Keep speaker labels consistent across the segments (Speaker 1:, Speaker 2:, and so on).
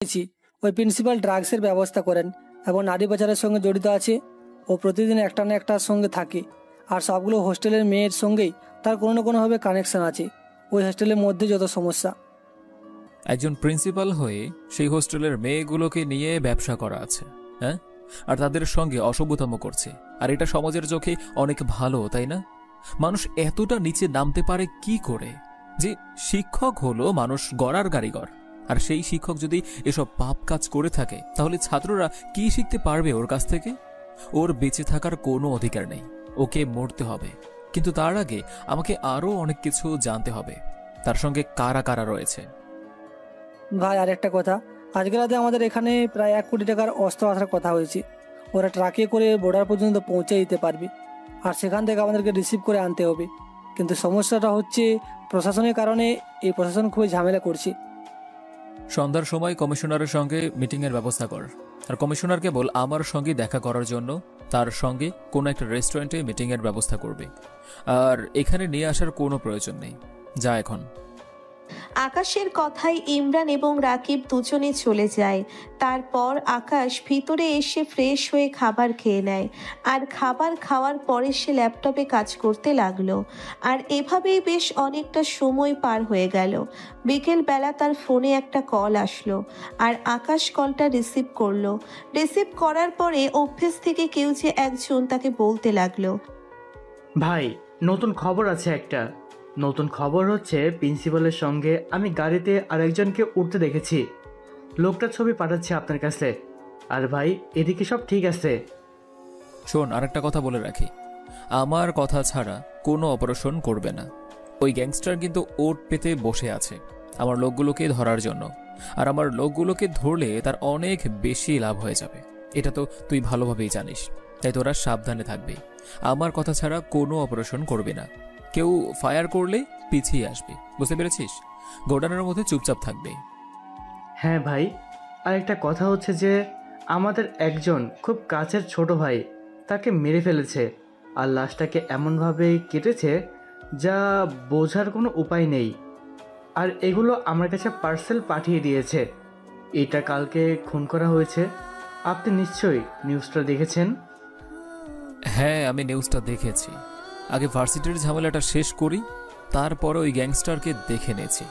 Speaker 1: পেয়েছি ওই প্রিন্সিপাল ড্রাগসের ব্যবস্থা করেন এবং নারী পাচারের সঙ্গে জড়িত আছে। ও প্রতিদিন একটা না একটার সঙ্গে থাকে, আর সবগুলো হোস্টেলের মেয়ের সঙ্গেই তার কোনো না কোনোভাবে কানেকশন আছে। ওই হোস্টেলের মধ্যে যত সমস্যা।
Speaker 2: একজন প্রিন্সিপাল হয়ে সেই হোস্টেলের মেয়েগুলোকে নিয়ে ব্যবসা করা আছে, হ্যাঁ, আর তাদের সঙ্গে অসভ্যতম করছে। আর এটা সমাজের চোখে অনেক ভালো, তাই না? মানুষ এতটা নিচে নামতে পারে কি করে? যে শিক্ষক হলো মানুষ গড়ার কারিগর, আর সেই শিক্ষক যদি এসব পাপ কাজ করে থাকে তাহলে ছাত্ররা কি শিখতে পারবে ওর কাছ থেকে? ওর বেঁচে থাকার কোনো অধিকার নেই, ওকে মরতে হবে। কিন্তু তার আগে আমাকে আরো অনেক কিছু জানতে হবে, তার সঙ্গে কারা কারা রয়েছে।
Speaker 1: ভাই আর একটা কথা, আজকে রাতে আমাদের এখানে প্রায় 1 কোটি টাকার অস্ত্র আসার কথা হয়েছে। ওরা ট্রাকে করে বর্ডার পর্যন্ত পৌঁছে দিতে পারবে, আর সেখান থেকে আমাদেরকে রিসিভ করে আনতে হবে। কিন্তু সমস্যাটা হচ্ছে প্রশাসনের কারণে এই প্রশাসন খুবই ঝামেলা করছে।
Speaker 2: সন্ধ্যার সময় কমিশনারের সঙ্গে মিটিংয়ের ব্যবস্থা কর, আর কমিশনারকে বল আমার সঙ্গে দেখা করার জন্য তার সঙ্গে কোনো একটা রেস্টুরেন্টে মিটিংয়ের ব্যবস্থা করবে। আর এখানে নিয়ে আসার কোনো প্রয়োজন নেই, যা এখন।
Speaker 3: আকাশের কথায় ইমরান এবং রাকিব দুজনে চলে যায়। তারপর আকাশ ভিতরে এসে ফ্রেশ হয়ে খাবার খেয়ে নেয়, আর খাবার খাওয়ার পরে সে ল্যাপটপে কাজ করতে লাগলো। আর এভাবেই বেশ অনেকটা সময় পার হয়ে গেল। বিকেলবেলা তার ফোনে একটা কল আসলো, আর আকাশ কলটা রিসিভ করলো। রিসিভ করার পরে অফিস থেকে কেউ যে একজন তাকে বলতে লাগলো,
Speaker 4: ভাই, নতুন খবর আছে একটা। নতুন খবর হচ্ছে প্রিন্সিপালের সঙ্গে আমি গাড়িতে আরেকজনকে উঠতে দেখেছি। লোকটার ছবি পাঠাচ্ছে আপনার কাছে। আর ভাই, এদিকে সব ঠিক আছে।
Speaker 2: শোন, আরেকটা কথা বলে রাখি, আমার কথা ছাড়া কোনো অপারেশন করবে না। ওই গ্যাংস্টার কিন্তু ওট পেতে বসে আছে আমার লোকগুলোকে ধরার জন্য, আর আমার লোকগুলোকে ধরলে তার অনেক বেশি লাভ হয়ে যাবে। এটা তো তুই ভালোভাবেই জানিস, তাই তোরা সাবধানে থাকবি। আমার কথা ছাড়া কোনো অপারেশন করবি না। কেউ ফায়ার করলে পিছিয়ে আসবি, বুঝতে পেরেছিস? গোডাউনের মধ্যে চুপচাপ থাকবে।
Speaker 4: হ্যাঁ ভাই, আর একটা কথা হচ্ছে যে আমাদের একজন খুব কাছের ছোট ভাই তাকে মেরে ফেলেছে, আর লাশটাকে এমনভাবে কেটেছে যা বোঝার কোনো উপায় নেই। আর এগুলো আমার কাছে পার্সেল পাঠিয়ে দিয়েছে। এটা কালকে খুন করা হয়েছে। আপনি নিশ্চয়ই নিউজটা দেখেছেন।
Speaker 2: হ্যাঁ, আমি নিউজটা দেখেছি। আগে ভার্সিটির ঝামেলাটা শেষ করি, তারপরে ওই গ্যাংস্টারকে দেখে নিয়েছি।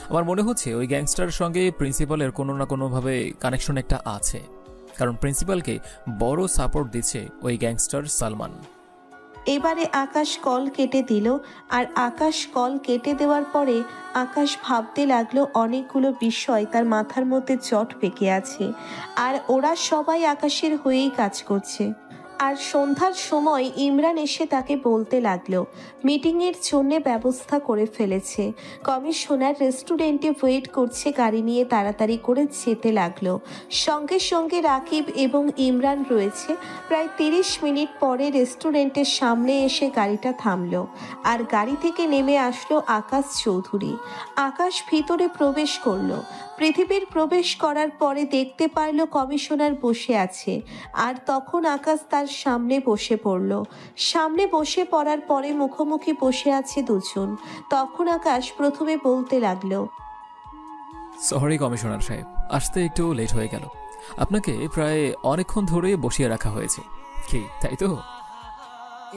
Speaker 2: আমার মনে হচ্ছে ওই গ্যাংস্টার সঙ্গে প্রিন্সিপালের কোনো না কোনোভাবে কানেকশন একটা আছে, কারণ প্রিন্সিপালকে বড় সাপোর্ট দিচ্ছে ওই গ্যাংস্টার সালমান।
Speaker 3: এবারে আকাশ কল কেটে দিল। আর আকাশ কল কেটে দেওয়ার পরে আকাশ ভাবতে লাগলো অনেকগুলো বিষয় তার মাথার মধ্যে জট পেকে আছে, আর ওরা সবাই আকাশের হয়েই কাজ করছে। আর সন্ধ্যার সময় ইমরান এসে তাকে বলতে লাগলো মিটিংয়ের জন্য ব্যবস্থা করে ফেলেছে। কমিশনার রেস্টুরেন্টে ওয়েট করছে, গাড়ি নিয়ে তাড়াতাড়ি করে যেতে লাগলো। সঙ্গে সঙ্গে রাকিব এবং ইমরান রয়েছে। প্রায় 30 মিনিট পরে রেস্টুরেন্টের সামনে এসে গাড়িটা থামলো, আর গাড়ি থেকে নেমে আসলো আকাশ চৌধুরী। আকাশ ভিতরে প্রবেশ করলো। পৃথিবীর প্রবেশ করার পরে দেখতে পারল কমিশনার বসে আছে, আর তখন আকাশ তার সামনে বসে পড়ল। সামনে বসে পড়ার পরে মুখোমুখি বসে আছে দুজন। তখন আকাশ প্রথমে বলতে লাগলো,
Speaker 2: সরি কমিশনার সাহেব, আসতে একটু লেট হয়ে গেল। আপনাকে প্রায় অনেকক্ষণ ধরে বসিয়ে রাখা হয়েছে, কি তাই তো?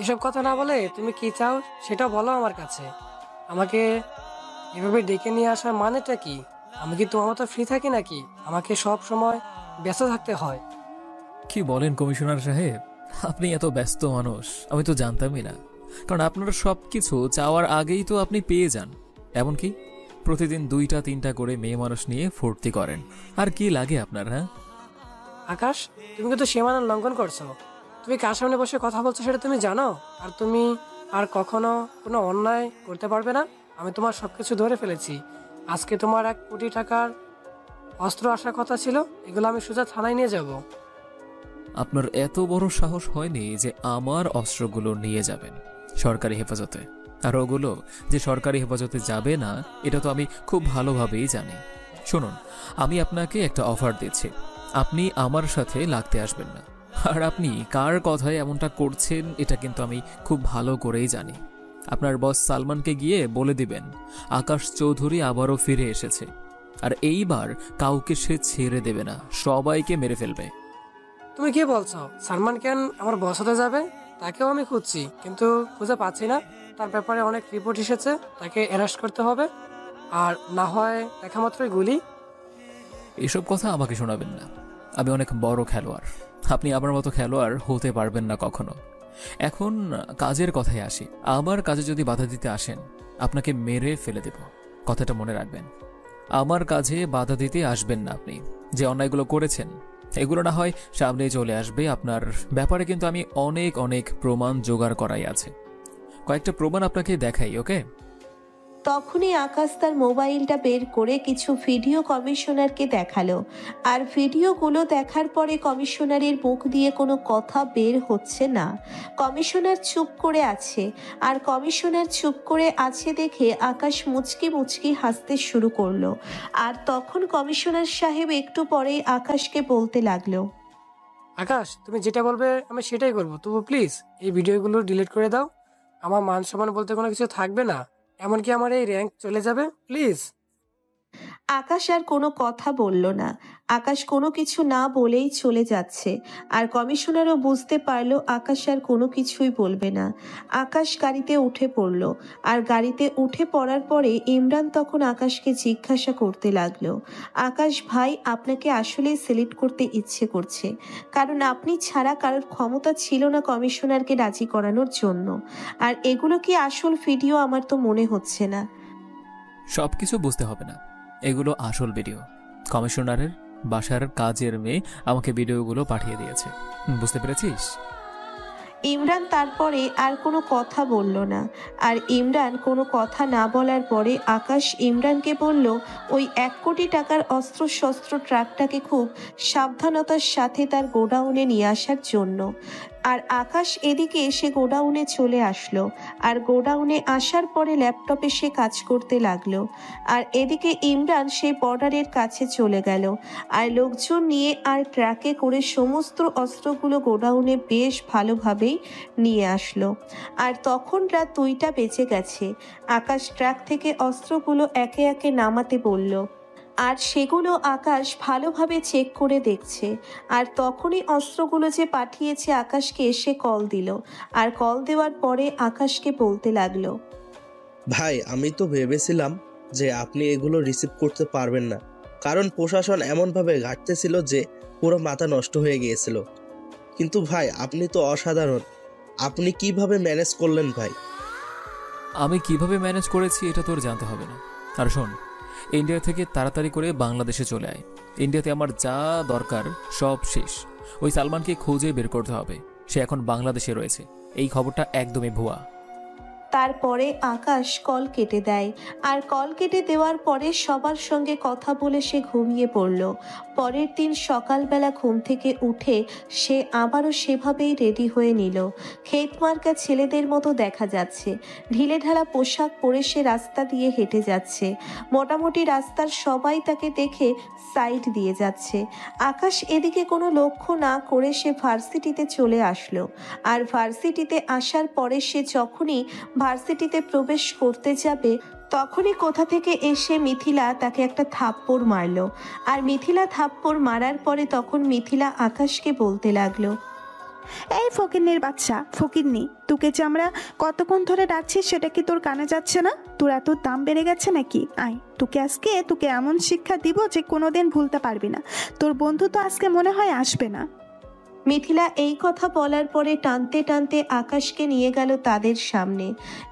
Speaker 5: এসব কথা না বলে তুমি কি চাও সেটা বলো আমার কাছে। আমাকে এভাবে ডেকে নিয়ে আসার মানেটা কি? আমি কি তোমার মতো ফ্রি থাকি নাকি? আমাকে সব সময় ব্যস্ত থাকতে হয়।
Speaker 2: কি বলেন কমিশনার সাহেব, আপনি এত ব্যস্ত মানুষ আমি তো জানতামই না। কারণ আপনার সব কিছু চাওয়ার আগেই তো আপনি পেয়ে যান। এমনকি প্রতিদিন 2টা-3টা করে মেয়ে মানুষ নিয়ে ফুর্তি করেন। আর কি লাগে আপনার? হ্যাঁ
Speaker 5: আকাশ, তুমি কিন্তু সীমানা লঙ্ঘন করছো। তুমি কার সামনে বসে কথা বলছো সেটা তুমি জানো? আর তুমি আর কখনো কোনো অন্যায় করতে পারবে না। আমি তোমার সবকিছু ধরে ফেলেছি। আজকে তোমার 1 কোটি টাকার অস্ত্র আসার কথা ছিল, এগুলো আমি সোজা থানায় নিয়ে যাব।
Speaker 2: আপনার এত বড় সাহস হয়নি যে আমার অস্ত্রগুলো নিয়ে যাবেন সরকারি হেফাজতে? আর ওগুলো যে সরকারি হেফাজতে যাবে না এটা তো আমি খুব ভালোভাবেই জানি। শুনুন, আমি আপনাকে একটা অফার দিচ্ছি, আপনি আমার সাথে লাগতে আসবেন না। আর আপনি কার কথায় এমনটা করছেন এটা কিন্তু আমি খুব ভালো করেই জানি। আপনার বস সালমানকে গিয়ে বলে দিবেন আকাশ চৌধুরী আবারও ফিরে এসেছে, আর এইবার কাউকে সে ছেড়ে দেবে না, সবাইকে মেরে ফেলবে।
Speaker 5: তুমি কি বলছো? সালমান খান আমার বস হতে যাবে? তাকেও আমি খুঁজছি, কিন্তু খুঁজে পাচ্ছি না। তার ব্যাপারে অনেক রিপোর্ট এসেছে, তাকে অ্যারেস্ট করতে হবে, আর না হয় দেখা মাত্রই গুলি।
Speaker 2: এসব কথা আমাকে শোনাবেন না, আমি অনেক বড় খেলোয়াড়, আপনি আমার মতো খেলোয়াড় হতে পারবেন না কখনো। এখন কাজের কথায় আসি। আমার কাজে যদি বাধা দিতে আসেন, আপনাকে মেরে ফেলে দেব, কথাটা মনে রাখবেন। আমার কাজে বাধা দিতে আসবেন না আপনি। যে অন্যায়গুলো করেছেন এগুলো না হয় সামনে চলে আসবে, আপনার ব্যাপারে কিন্তু আমি অনেক অনেক প্রমাণ জোগাড় করাই আছে। কয়েকটা প্রমাণ আপনাকে দেখাই, ওকে?
Speaker 3: তখনই আকাশ তার মোবাইলটা বের করে কিছু ভিডিও কমিশনারকে দেখালো। আর ভিডিওগুলো দেখার পরে কমিশনারের মুখ দিয়ে কোনো কথা বের হচ্ছে না। কমিশনার চুপ করে আছে, আর কমিশনার চুপ করে আছে দেখে আকাশ মুচকি মুচকি হাসতে শুরু করলো। আর তখন কমিশনার সাহেব একটু পরেই আকাশকে বলতে লাগলো,
Speaker 5: আকাশ, তুমি যেটা বলবে আমি সেটাই করবো, তবু প্লিজ এই ভিডিওগুলো ডিলিট করে দাও। আমার মান সম্মান বলতে কোনো কিছু থাকবে না, এমনকি আমার এই র্যাঙ্ক চলে যাবে, প্লিজ।
Speaker 3: আকাশ আর কোনো কথা বলল না। আকাশ কোনো কিছু না বলেই চলে যাচ্ছে। আর কমিশনারও বুঝতে পারলো আকাশ আর কোনো কিছুই বলবে না। আকাশ গাড়িতে উঠে পড়ল। আর গাড়িতে উঠে পড়ার পরে ইমরান তখন আকাশকে জিজ্ঞাসা করতে লাগলো, আকাশ ভাই, আপনাকে আসলেই সিলেক্ট করতে ইচ্ছে করছে, কারণ আপনি ছাড়া কারোর ক্ষমতা ছিল না কমিশনারকে রাজি করানোর জন্য। আর এগুলো কি আসল ভিডিও? আমার তো মনে হচ্ছে না।
Speaker 2: সবকিছু বুঝতে হবে না, এগুলো আসল ভিডিও। কমিশনারের বাসার কাজের মেয়ে আমাকে ভিডিওগুলো পাঠিয়ে দিয়েছে, বুঝতে পেরেছিস?
Speaker 3: ইমরান তারপরে আর কোনো কথা বলল না। আর ইমরান কোনো কথা না বলার পরে আকাশ ইমরানকে বলল ওই 1 কোটি টাকার অস্ত্রশস্ত্র ট্রাকটাকে খুব সাবধানতার সাথে তার গোডাউনে নিয়ে আসার জন্য। আর আকাশ এদিকে এসে গোডাউনে চলে আসলো। আর গোডাউনে আসার পরে ল্যাপটপে সে কাজ করতে লাগলো। আর এদিকে ইমরান সেই বর্ডারের কাছে চলে গেল আর লোকজন নিয়ে আর ট্রাকে করে সমস্ত অস্ত্রগুলো গোডাউনে বেশ ভালোভাবেই নিয়ে আসলো। আর তখন রাত 2টা বেজে গেছে। আকাশ ট্রাক থেকে অস্ত্রগুলো একে একে নামাতে বলল। আর সেগুলো আকাশ ভালোভাবে চেক করে দেখছে। আর তখনই অস্ত্রগুলো যে পাঠিয়েছে আকাশকে এসে কল দিল। আর কল দেওয়ার পরে আকাশকে বলতে লাগলো,
Speaker 6: ভাই, আমি তো ভেবেছিলাম যে আপনি এগুলো রিসিভ করতে পারবেন না, কারণ প্রশাসন এমনভাবে ঘাটতেছিল যে পুরো মাথা নষ্ট হয়ে গিয়েছিল। কিন্তু ভাই, আপনি তো অসাধারণ। আপনি কিভাবে ম্যানেজ করলেন ভাই?
Speaker 2: আমি কিভাবে ম্যানেজ করেছি এটা তোর জানতে হবে না। আর শোন, ইন্ডিয়া থেকে তাড়াতাড়ি করে বাংলাদেশে চলে আয়। ইন্ডিয়াতে আমার যা দরকার সব শেষ। ওই সালমানকে খুঁজে বের করতে হবে, সে এখন বাংলাদেশে রয়েছে। এই খবরটা একদমই ভুয়া।
Speaker 3: তারপরে আকাশ কল কেটে দেয়। আর কল কেটে দেওয়ার পরে সবার সঙ্গে কথা বলে সে ঘুমিয়ে পড়ল। পরের দিন সকালবেলা ঘুম থেকে উঠে সে আবারও সেভাবেই রেডি হয়ে নিল। ক্ষেতমার্কা ছেলেদের মতো দেখা যাচ্ছে। ঢিলেঢালা পোশাক পরে সে রাস্তা দিয়ে হেঁটে যাচ্ছে। মোটামুটি রাস্তার সবাই তাকে দেখে সাইড দিয়ে যাচ্ছে। আকাশ এদিকে কোনো লক্ষ্য না করে সে ভার্সিটিতে চলে আসলো। আর ভার্সিটিতে আসার পরে সে যখনই ভার্সিটিতে প্রবেশ করতে যাবে তখনই কোথা থেকে এসে মিথিলা তাকে একটা থাপ্পড় মারলো। আর মিথিলা থাপ্পড় মারার পরে তখন মিথিলা আকাশকে বলতে লাগলো,
Speaker 7: এই ফকিন্নির বাচ্চা, ফকিন্নি, তোকে যে আমরা কতক্ষণ ধরে ডাকছি সেটা কি তোর কানে যাচ্ছে না? তোর এত দাম বেড়ে গেছে নাকি? আয়, তোকে এমন শিক্ষা দিব যে কোনোদিন ভুলতে পারবি না। তোর বন্ধু তো আজকে মনে হয় আসবে না।
Speaker 3: মিথিলা এই কথা বলার পরে টানতে টানতে আকাশকে নিয়ে গেল তাদের সামনে।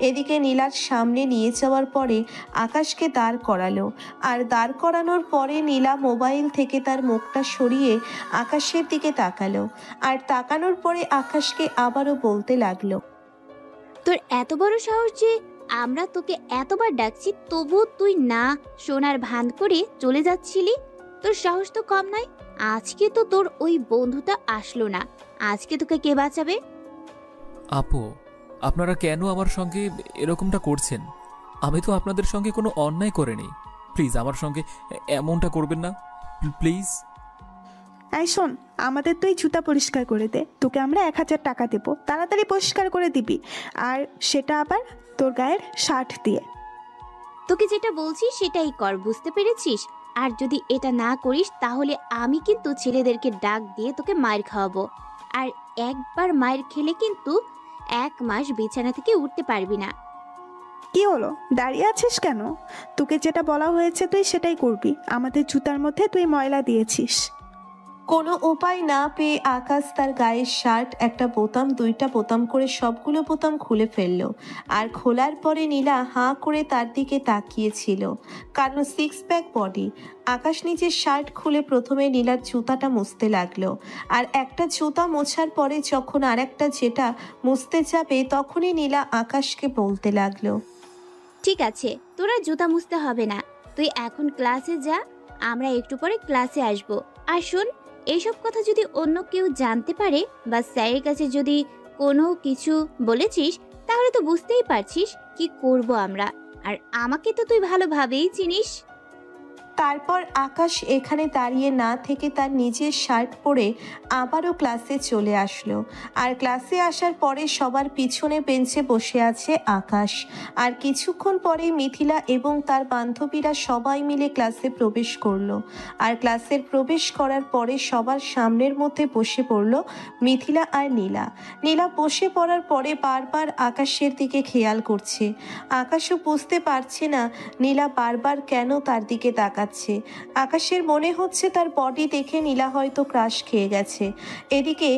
Speaker 3: এদিকে নীলার সামনে নিয়ে যাওয়ার পরে আকাশকে দাঁড় করালো। আর দাঁড় করানোর পরে নীলা মোবাইল থেকে তার মুখটা সরিয়ে আকাশের দিকে তাকালো। আর তাকানোর পরে আকাশকে আবারও বলতে লাগলো,
Speaker 8: তোর এত বড় সাহস যে আমরা তোকে এতবার ডাকছি তবু তুই না শোনার ভান করে চলে যাচ্ছিলি। তোর সাহস তো কম নয়। আজকে তো তোর ওই বন্ধুটা আসলো না, আজকে তোকে কে বাঁচাবে?
Speaker 2: আপু, আপনারা কেন আমার সঙ্গে এরকমটা করছেন? আমি তো আপনাদের সঙ্গে কোনো অন্যায় করিনি। প্লিজ আমার সঙ্গে এমনটা করবেন না, প্লিজ।
Speaker 7: এই শোন, আমাদের তুই জুতা পরিষ্কার করে দে, তোকে আমরা 1000 টাকা দেবো, তাড়াতাড়ি পরিষ্কার করে দিবি। আর সেটা আবার তোর গায়ের শার্ট দিয়ে।
Speaker 8: তোকে যেটা বলছি সেটাই কর, বুঝতে পেরেছিস? আর যদি এটা না করিস তাহলে আমি কিন্তু ছেলেদেরকে ডাক দিয়ে তোকে মার খাওয়াবো। আর একবার মার খেলে কিন্তু 1 মাস বিছানা থেকে উঠতে পারবি না।
Speaker 7: কি হলো, দাঁড়িয়ে আছিস কেন? তোকে যেটা বলা হয়েছে তুই সেটাই করবি। আমাদের জুতার মধ্যে তুই ময়লা দিয়েছিস।
Speaker 3: কোনো উপায় না পেয়ে আকাশ তার গায়ের শার্ট একটা বোতাম 2টা বোতাম করে সবগুলো বোতাম খুলে ফেলল। আর খোলার পরে নীলা হাঁ করে তার দিকে তাকিয়েছিল, কারণ 6 প্যাক বডি। আকাশ নিজের শার্ট খুলে প্রথমে নীলার জুতাটা মুছতে লাগলো। আর একটা জুতা মোছার পরে যখন আর একটা যেটা মুছতে যাবে তখনই নীলা আকাশকে বলতে লাগলো,
Speaker 8: ঠিক আছে, তোরা জুতা মুছতে হবে না, তুই এখন ক্লাসে যা, আমরা একটু পরে ক্লাসে আসবো। আর শোন, এইসব কথা যদি অন্য কেউ জানতে পারে বা স্যারের কাছে যদি কোনো কিছু বলেছিস তাহলে তো বুঝতেই পারছিস কি করব আমরা। আর আমাকে তো তুই ভালোভাবেই চিনিস।
Speaker 3: তারপর আকাশ এখানে দাঁড়িয়ে না থেকে তার নিজের শার্ট পরে আবারও ক্লাসে চলে আসলো। আর ক্লাসে আসার পরে সবার পিছনে বেঞ্চে বসে আছে আকাশ। আর কিছুক্ষণ পরে মিথিলা এবং তার বান্ধবীরা সবাই মিলে ক্লাসে প্রবেশ করলো। আর ক্লাসের প্রবেশ করার পরে সবার সামনের মধ্যে বসে পড়লো মিথিলা আর নীলা। নীলা বসে পড়ার পরে বারবার আকাশের দিকে খেয়াল করছে। আকাশও বুঝতে পারছে না নীলা বারবার কেন তার দিকে তাকাচ্ছে। আকাশের মনে হচ্ছে তার বডি দেখে নীলা হয়তো ক্রাশ খেয়ে গেছে। এদিকে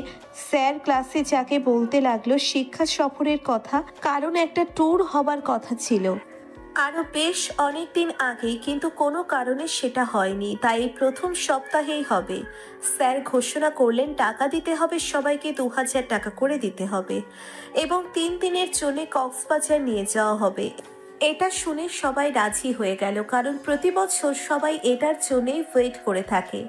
Speaker 3: স্যার ক্লাসে যাকে বলতে লাগলো শিক্ষা সফরের কথা, কারণ একটা ট্যুর হবার কথা ছিল আরো বেশ অনেকদিন আগেই, কিন্তু কোনো কারণে সেটা হয়নি, তাই প্রথম সপ্তাহেই হবে। স্যার ঘোষণা করলেন টাকা দিতে হবে সবাইকে, 2000 টাকা করে দিতে হবে এবং 3 দিনের জন্য কক্সবাজার নিয়ে যাওয়া হবে। এটা শুনে সবাই রাজি হয়ে গেল, কারণ প্রতি বছর সবাই এটার জন্যই ওয়েট করে থাকে।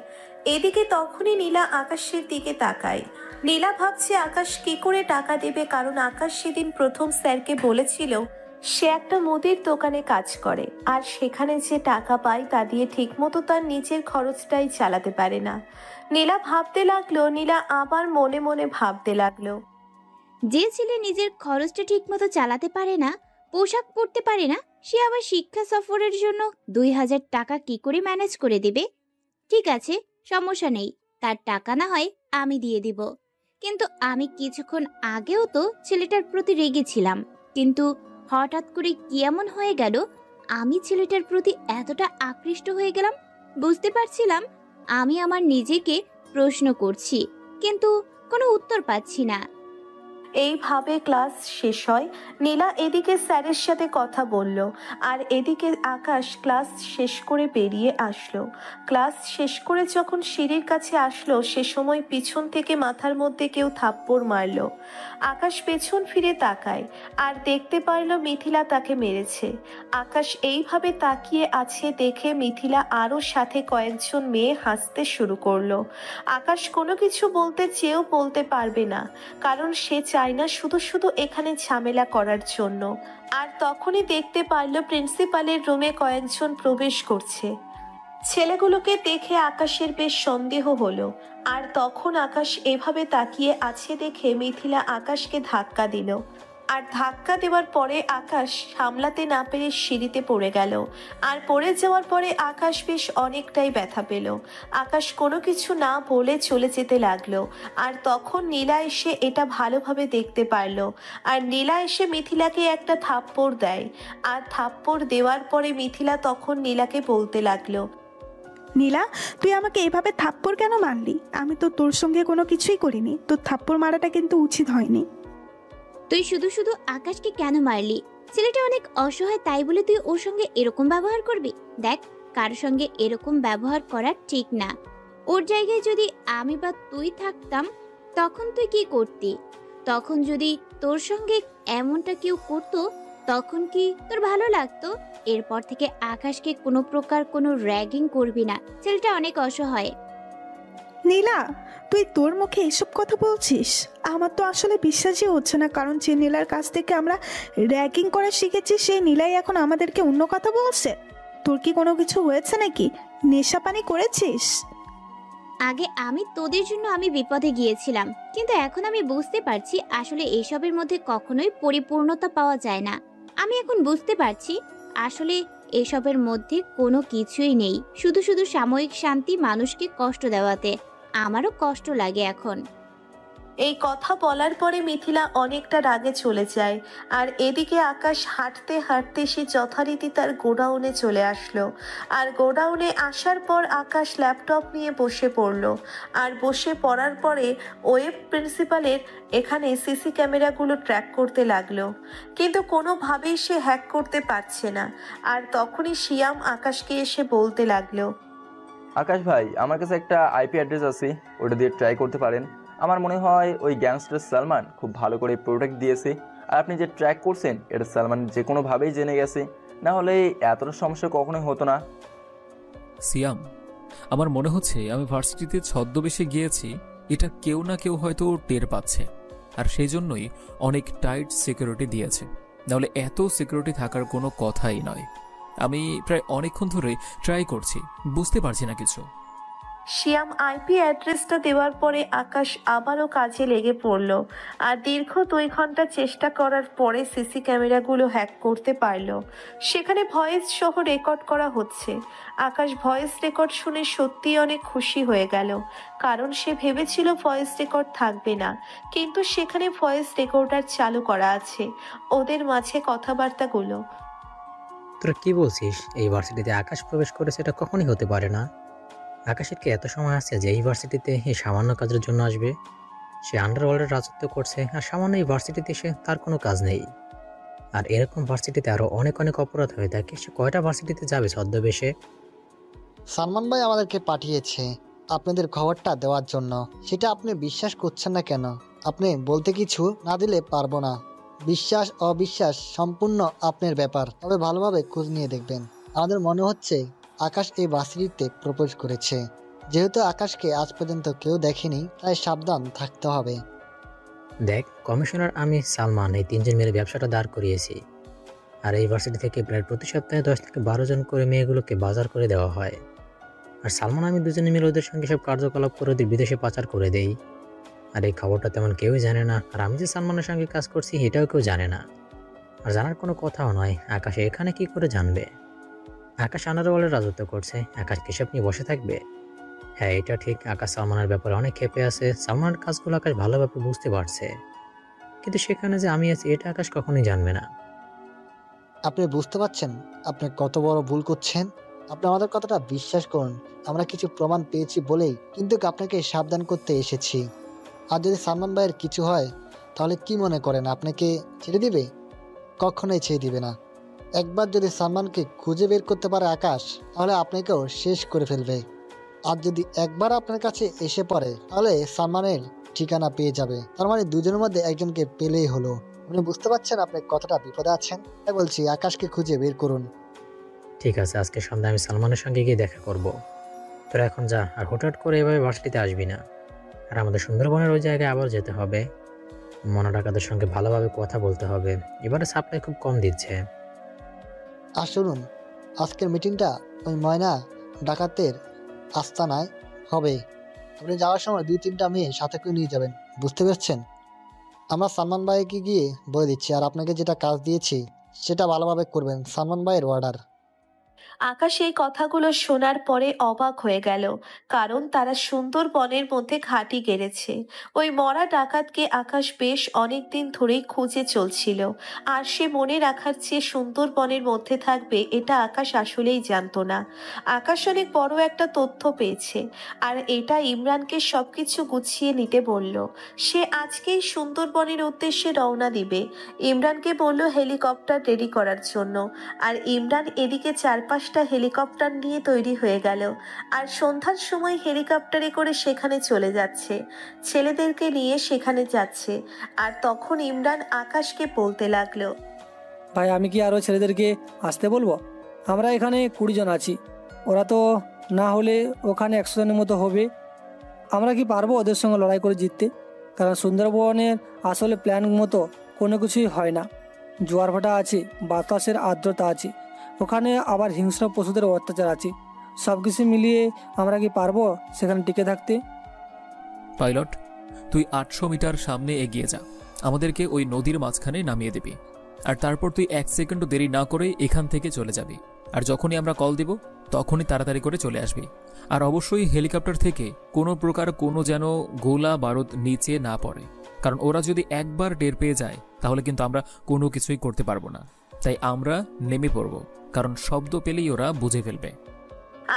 Speaker 3: এদিকে তখনই নীলা আকাশের দিকে তাকায়। নীলা ভাবছে আকাশ কি করে টাকা দেবে, কারণ আকাশ সেদিন প্রথম স্যারকে বলেছিল সে একটা মুদির দোকানে কাজ করে আর সেখানে যে টাকা পায় তা দিয়ে ঠিকমতো তার নিজের খরচটাই চালাতে পারে না। নীলা ভাবতে লাগলো, নীলা আবার মনে মনে ভাবতে লাগলো,
Speaker 8: যে ছেলে নিজের খরচটা ঠিকমতো চালাতে পারে না, পোশাক পরতে পারে না, সে আবার শিক্ষা সফরের জন্য 2000 টাকা কি করে ম্যানেজ করে দেবে? ঠিক আছে, সমস্যা নেই, তার টাকা না হয় আমি দিয়ে দিব। কিন্তু আমি কিছুক্ষণ আগেও তো ছেলেটার প্রতি রেগেছিলাম, কিন্তু হঠাৎ করে কি এমন হয়ে গেল আমি ছেলেটার প্রতি এতটা আকৃষ্ট হয়ে গেলাম? বুঝতে পারছিলাম আমি আমার নিজেকে প্রশ্ন করছি, কিন্তু কোনো উত্তর পাচ্ছি না।
Speaker 3: এইভাবে ক্লাস শেষ হয়। নীলা এদিকে স্যারের সাথে কথা বলল আর এদিকে আকাশ ক্লাস শেষ করে বেরিয়ে আসলো। ক্লাস শেষ করে যখন সিঁড়ির কাছে আসলো সে সময় পিছন থেকে মাথার মধ্যে কেউ থাপ্পড় মারলো। আকাশ পেছন ফিরে তাকায় আর দেখতে পারলো মিথিলা তাকে মেরেছে। আকাশ এইভাবে তাকিয়ে আছে দেখে মিথিলা আরও সাথে কয়েকজন মেয়ে হাসতে শুরু করলো। আকাশ কোনো কিছু বলতে চেয়েও বলতে পারবে না, কারণ সে চায় না শুধু শুধু এখানে ঝামেলা করার জন্য। আর তখনই দেখতে পারল প্রিন্সিপালের রুমে কয়েকজন প্রবেশ করছে। ছেলেগুলোকে দেখে আকাশের বেশ সন্দেহ হলো। আর তখন আকাশ এভাবে তাকিয়ে আছে দেখে মিথিলা আকাশকে ধাক্কা দিল। আর ধাক্কা দেওয়ার পরে আকাশ সামলাতে না পেরে সিঁড়িতে পড়ে গেল। আর পড়ে যাওয়ার পরে আকাশ বেশ অনেকটাই ব্যথা পেল। আকাশ কোনো কিছু না বলে চলে যেতে লাগলো। আর তখন নীলা এসে এটা ভালোভাবে দেখতে পারলো। আর নীলা এসে মিথিলাকে একটা থাপ্পড় দেয়। আর থাপ্পড় দেওয়ার পরে মিথিলা তখন নীলাকে বলতে লাগলো,
Speaker 7: নীলা, তুই আমাকে এভাবে থাপ্পড় কেন মারলি? আমি তো তোর সঙ্গে কোনো কিছুই করিনি। তোর থাপ্পড় মারাটা কিন্তু উচিত হয়নি।
Speaker 8: তুই শুধু শুধু আকাশকে কেন মারলি? ছেলেটা অনেক অসহায়, তাই বলে তুই ওর সঙ্গে এরকম ব্যবহার করবি? দেখ, কারোর সঙ্গে এরকম ব্যবহার করা ঠিক না। ওর জায়গায় যদি আমি বা তুই থাকতাম তখন তুই কি করতি? তখন যদি তোর সঙ্গে এমনটা কেউ করতো তখন কি তোর ভালো লাগতো? এরপর থেকে আকাশকে কোনো প্রকার কোনো র্যাগিং করবি না, ছেলেটা অনেক অসহায়।
Speaker 7: নীলা, তুই তোর মুখে এসব কথা বলছিস? আমার তো আসলে বিশ্বাসই হচ্ছে না, কারণ যে নীলার কাছ থেকে আমরা র্যাগিং করা শিখেছি সেই নীলাই এখন আমাদেরকে অন্য কথা বলছে। তোর কি কোনো কিছু হয়েছে নাকি? নেশা পানি করেছিস?
Speaker 8: আগে আমি তোদের জন্য আমি বিপদে গিয়েছিলাম, কিন্তু এখন আমি বুঝতে পারছি আসলে এসবের মধ্যে কখনোই পরিপূর্ণতা পাওয়া যায় না। আমি এখন বুঝতে পারছি আসলে এসবের মধ্যে কোনো কিছুই নেই, শুধু শুধু সাময়িক শান্তি মানুষকে কষ্ট দেওয়াতে। আমারও কষ্ট লাগে এখন।
Speaker 3: এই কথা বলার পরে মিথিলা অনেকটা রাগে চলে যায়। আর এদিকে আকাশ হাঁটতে হাঁটতে সে যথারীতি তার গোডাউনে চলে আসলো। আর গোডাউনে আসার পর আকাশ ল্যাপটপ নিয়ে বসে পড়লো। আর বসে পড়ার পরে ওয়েব প্রিন্সিপালের এখানে সিসি ক্যামেরাগুলো ট্র্যাক করতে লাগলো, কিন্তু কোনোভাবেই সে হ্যাক করতে পারছে না। আর তখনই শিয়াম আকাশকে এসে বলতে লাগলো,
Speaker 9: আকাশ ভাই, আমার কাছে একটা আইপি অ্যাড্রেস আছে, ওটা দিয়ে ট্রাই করতে পারেন। আমার মনে হয় ওই গ্যাংস্টার সালমান খুব ভালো করে প্রোটেক্ট দিয়েছে। আর আপনি যে ট্র্যাক করছেন এটা সালমান যে কোনোভাবেই জেনে গেছে, না হলে এতটা সমস্যা কখনোই হতো না।
Speaker 2: সিয়াম, আমার মনে হচ্ছে আমি ভার্সিটিতে ছদ্মবেশে গিয়েছি, এটা কেউ না কেউ হয়তো টের পাচ্ছে, আর সেই জন্যই অনেক টাইট সিকিউরিটি দিয়েছে, নাহলে এত সিকিউরিটি থাকার কোনো কথাই নয়। আমি প্রায় অনেকক্ষণ ধরে ট্রাই করছি, বুঝতে পারছি না কিছু।
Speaker 3: শিয়াম আইপি অ্যাড্রেসটা দেওয়ার পরে আকাশ আবারও কাজে লেগে পড়ল। আর দীর্ঘ 2 ঘন্টা চেষ্টা করার পরে সিসি ক্যামেরাগুলো হ্যাক করতে পারলো। সেখানে ভয়েস সহ রেকর্ড করা হচ্ছে। আকাশ ভয়েস রেকর্ড শুনে সত্যিই অনেক খুশি হয়ে গেল, কারণ সে ভেবেছিল ভয়েস রেকর্ড থাকবে না, কিন্তু সেখানে ভয়েস রেকর্ডার চালু করা আছে ওদের মাঝে কথাবার্তাগুলো।
Speaker 10: তোরা কি বলছিস? এই ভার্সিটিতে আকাশ প্রবেশ করেছে? এটা কখনই হতে পারে না। আকাশের কি এত সময় আছে যে এই ভার্সিটিতে এই সামান্য কাজের জন্য আসবে? সে আন্ডারওয়ার্ল্ডের রাজত্ব করছে, আর সামান্য এই ভার্সিটিতে এসে তার কোনো কাজ নেই। আর এরকম ভার্সিটিতে আরো অনেক অনেক অপরাধ হয়ে থাকে। সে কয়টা ভার্সিটিতে যাবে ছদ্মবেশে?
Speaker 11: সালমান ভাই আমাদেরকে পাঠিয়েছে আপনাদের খবরটা দেওয়ার জন্য। সেটা আপনি বিশ্বাস করছেন না কেন? আপনি বলতে কিছু না দিলে পারবো না। বিশ্বাস অবিশ্বাস সম্পূর্ণ আপনার ব্যাপার, তবে ভালোভাবে খোঁজ নিয়ে দেখবেন। আমাদের মনে হচ্ছে আকাশ এই ভার্সিটিতে প্রপোজ করেছে। যেহেতু আকাশকে আজ পর্যন্ত কেউ দেখেনি, তাই সাবধান থাকতে হবে।
Speaker 10: দেখ কমিশনার, আমি সালমান, এই 3 জন মিলে ব্যবসাটা দাঁড় করিয়েছি। আর এই ভার্সিটি থেকে প্রায় প্রতি সপ্তাহে 10 থেকে 12 জন করে মেয়েগুলোকে বাজার করে দেওয়া হয়। আর সালমান আমি দুজনে মিলে ওদের সঙ্গে সব কার্যকলাপ করে ওদের বিদেশে পাচার করে দেই। আর এই খবরটা তেমন কেউই জানে না। আর আমি যে সালমানের সঙ্গে কাজ করছি এটাও কেউ জানে না। আর জানার কোনো কথাও নয়। আকাশ এখানে কি করে জানবে? আকাশ আন্ডারওয়ার্ল্ডের রাজত্ব করছে, আকাশ কিসব নিয়ে বসে থাকবে? হ্যাঁ, এটা ঠিক, আকাশ সালমানের ব্যাপারে অনেক ক্ষেপে আছে। সালমানের কাজগুলো আকাশ ভালোভাবে বুঝতে পারছে, কিন্তু সেখানে যে আমি আছি এটা আকাশ কখনোই জানবে না।
Speaker 11: আপনি বুঝতে পারছেন আপনি কত বড় ভুল করছেন? আপনি আমাদের কথাটা বিশ্বাস করুন। আমরা কিছু প্রমাণ পেয়েছি বলেই কিন্তু আপনাকে সাবধান করতে এসেছি। আর যদি সালমান ভাইয়ের কিছু হয় তাহলে কি মনে করেন আপনাকে ছেড়ে দিবে? কখনোই ছেড়ে দিবে না। একবার যদি সালমানকে খুঁজে বের করতে পারে আকাশ, তাহলে আপনাকেও শেষ করে ফেলবে। আর যদি একবার আপনার কাছে এসে পড়ে তাহলে সালমানের ঠিকানা পেয়ে যাবে। তার মানে দুজনের মধ্যে একজনকে পেলেই হলো। আপনি বুঝতে পারছেন আপনি কতটা বিপদে আছেন? তাই বলছি আকাশকে খুঁজে বের করুন।
Speaker 10: ঠিক আছে, আজকে সন্ধ্যায় আমি সালমানের সঙ্গে গিয়ে দেখা করব। তোরা এখন যা, আর হুটহাট করে এভাবে ভার্সিটিতে আসবি না। আর আমাদের সুন্দরবনের ওই জায়গায় আবার যেতে হবে। মনা ডাকাতের সঙ্গে ভালোভাবে কথা বলতে হবে। এবারে সাপ্লাই খুব কম দিচ্ছে।
Speaker 11: আর শুনুন, আজকের মিটিংটা ওই ময়না ডাকাতের আস্তানায় হবে। আপনি যাওয়ার সময় 2-3টা মেয়ে সাথে করে নিয়ে যাবেন, বুঝতে পারছেন? আমরা সালমান ভাইকে গিয়ে বলে দিচ্ছি, আর আপনাকে যেটা কাজ দিয়েছি সেটা ভালোভাবে করবেন। সালমান ভাইয়ের অর্ডার।
Speaker 3: আকাশ এই কথাগুলো শোনার পরে অবাক হয়ে গেল, কারণ তারা সুন্দরবনের মধ্যে ঘাঁটি গেড়েছে। ওই মরা ডাকাতকে আকাশ বেশ অনেকদিন ধরেই খুঁজে চলছিল। আর সে মনে রাখার চেয়ে সুন্দরবনের মধ্যে থাকবে এটা আকাশ আসলেই জানতো না। আকাশ অনেক বড় একটা তথ্য পেয়েছে, আর এটা ইমরানকে সবকিছু গুছিয়ে নিতে বলল। সে আজকেই সুন্দরবনের উদ্দেশ্যে রওনা দিবে। ইমরানকে বলল হেলিকপ্টার রেডি করার জন্য। আর ইমরান এদিকে 4-5টা হেলিকপ্টার নিয়ে তৈরি হয়ে গেল। আর সন্ধ্যার সময় হেলিকপ্টারে করে সেখানে চলে যাচ্ছে, ছেলেদেরকে নিয়ে সেখানে যাচ্ছে। আর তখন ইমরান আকাশকে বলতে লাগলো,
Speaker 1: ভাই আমি কি আরও ছেলেদেরকে আসতে বলবো? আমরা এখানে 20 জন আছি, ওরা তো না হলে ওখানে 100 জনের মতো হবে। আমরা কি পারবো ওদের সঙ্গে লড়াই করে জিততে? কারণ সুন্দরবনের আসলে প্ল্যান মতো কোনো কিছুই হয় না। জোয়ার ভাটা আছে, বাতাসের আর্দ্রতা আছে, ওখানে আবার হিংস্র পশুদের অত্যাচার আছে। সব কিছু মিলিয়ে আমরা কি পারবো সেখানে টিকে থাকতে?
Speaker 2: পাইলট, তুই 800 মিটার সামনে এগিয়ে যা, আমাদেরকে ওই নদীর মাঝখানে নামিয়ে দিবি। আর তারপর তুই 1 সেকেন্ডও দেরি না করে এখান থেকে চলে যাবি। আর যখনই আমরা কল দিব তখনই তাড়াতাড়ি করে চলে আসবি। আর অবশ্যই হেলিকপ্টার থেকে কোনো প্রকার কোনো যেন গোলা বারুদ নিচে না পড়ে, কারণ ওরা যদি একবার টের পেয়ে যায় তাহলে কিন্তু আমরা কোনো কিছুই করতে পারবো না। তাই আমরা নেমে পড়ব, কারণ শব্দ পেলেই ওরা বুঝে ফেলবে।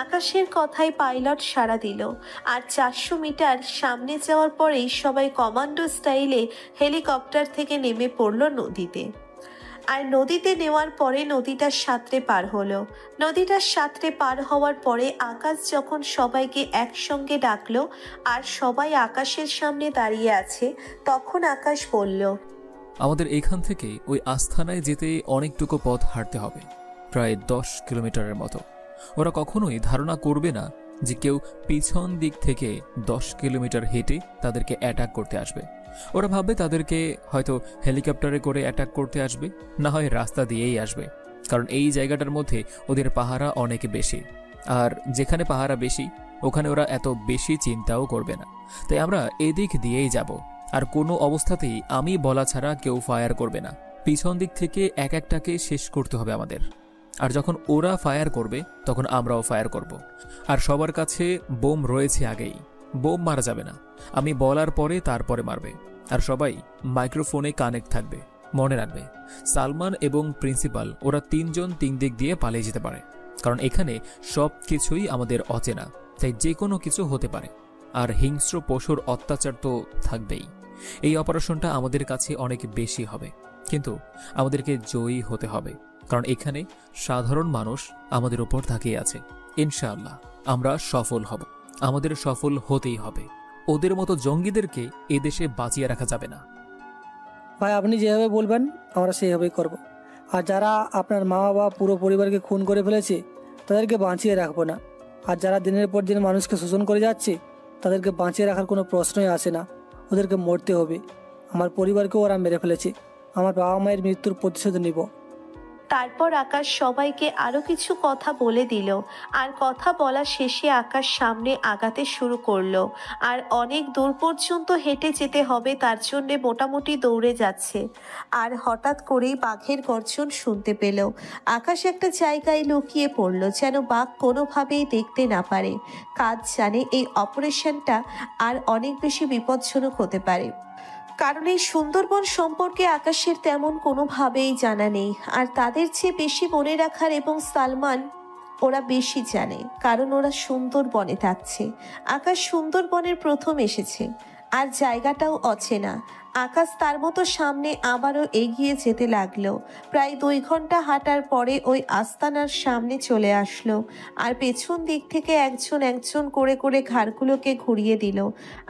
Speaker 3: আকাশের কথায় পাইলট সাড়া দিল, আর 400 মিটার সামনে যাওয়ার পরেই সবাই কমান্ডো স্টাইলে হেলিকপ্টার থেকে নেমে পড়ল নদীতে। আর নদীতে নেওয়ার পরে নদীটার সাঁতরে পার হলো। নদীটার সাঁতরে পার হওয়ার পরে আকাশ যখন সবাইকে একসঙ্গে ডাকলো আর সবাই আকাশের সামনে দাঁড়িয়ে আছে, তখন আকাশ বলল,
Speaker 2: আমাদের এখান থেকে ওই আস্থানায় যেতে অনেকটুকু পথ হাঁটতে হবে, প্রায় 10 কিলোমিটারের মতো। ওরা কখনোই ধারণা করবে না যে কেউ পিছন দিক থেকে 10 কিলোমিটার হেঁটে তাদেরকে অ্যাটাক করতে আসবে। ওরা ভাববে তাদেরকে হয়তো হেলিকপ্টারে করে অ্যাটাক করতে আসবে, না হয় রাস্তা দিয়েই আসবে, কারণ এই জায়গাটার মধ্যে ওদের পাহারা অনেক বেশি। আর যেখানে পাহারা বেশি ওখানে ওরা এত বেশি চিন্তাও করবে না। তাই আমরা এদিক দিয়েই যাব, আর কোনো অবস্থাতেই আমি বলা ছাড়া কেউ ফায়ার করবে না। পিছন দিক থেকে এক একটাকে শেষ করতে হবে আমাদের। আর যখন ওরা ফায়ার করবে তখন আমরাও ফায়ার করব। আর সবার কাছে বোম রয়েছে আগেই, বোম মারা যাবে না, আমি বলার পরে তারপরে মারবে। আর সবাই মাইক্রোফোনে কানেক্ট থাকবে। মনে রাখবে, সালমান এবং প্রিন্সিপাল ওরা 3 জন 3 দিক দিয়ে পালিয়ে যেতে পারে, কারণ এখানে সব কিছুই আমাদের অচেনা, তাই যে কোনো কিছু হতে পারে। আর হিংস্র পশুর অত্যাচার তো থাকবেই। এই অপারেশনটা আমাদের কাছে অনেক বেশি হবে, কিন্তু আমাদেরকে জয়ী হতে হবে, কারণ এখানে সাধারণ মানুষ আমাদের উপর তাকিয়ে আছে। ইনশাআল্লাহ আমরা সফল হব, আমাদের সফল হতেই হবে। ওদের মতো জঙ্গিদেরকে এদেশে বাঁচিয়ে রাখা যাবে না।
Speaker 1: ভাই আপনি যেভাবে বলবেন আমরা সেইভাবেই করব। আর যারা আপনার মা বাবা পুরো পরিবারকে খুন করে ফেলেছে তাদেরকে বাঁচিয়ে রাখবো না। আর যারা দিনের পর দিন মানুষকে শোষণ করে যাচ্ছে তাদেরকে বাঁচিয়ে রাখার কোনো প্রশ্নই আসে না, ওদেরকে মরতে হবে। আমার পরিবারকেও ওরা মেরে ফেলেছে, আমার বাবা মায়ের মৃত্যুর প্রতিশোধ নিব।
Speaker 3: তারপর আকাশ সবাইকে আরো কিছু কথা বলে দিল। আর কথা বলা শেষে আকাশ সামনে আগাতে শুরু করলো। আর অনেক দূর পর্যন্ত হেঁটে যেতে হবে, তার জন্য মোটামুটি দৌড়ে যাচ্ছে। আর হঠাৎ করেই বাঘের গর্জন শুনতে পেল। আকাশ একটা জায়গায় লুকিয়ে পড়ল, যেন বাঘ কোনোভাবেই দেখতে না পারে। কাজ জানে এই অপারেশনটা আর অনেক বেশি বিপজ্জনক হতে পারে, কারণ এই সুন্দরবন সম্পর্কে আকাশের তেমন কোনোভাবেই জানা নেই। আর তাদের চেয়ে বেশি মনে রাখার এবং সালমান ওরা বেশি জানে, কারণ ওরা সুন্দরবনে থাকছে। আকাশ সুন্দরবনের প্রথম এসেছে, আর জায়গাটাও অচেনা। আকাশ তার মতো সামনে আবারও এগিয়ে যেতে লাগলো। প্রায় 2 ঘন্টা হাঁটার পরে ওই আস্তানার সামনে চলে আসলো। আর পেছন দিক থেকে একজন একজন করে করে ঘাড়গুলোকে ঘুরিয়ে দিল।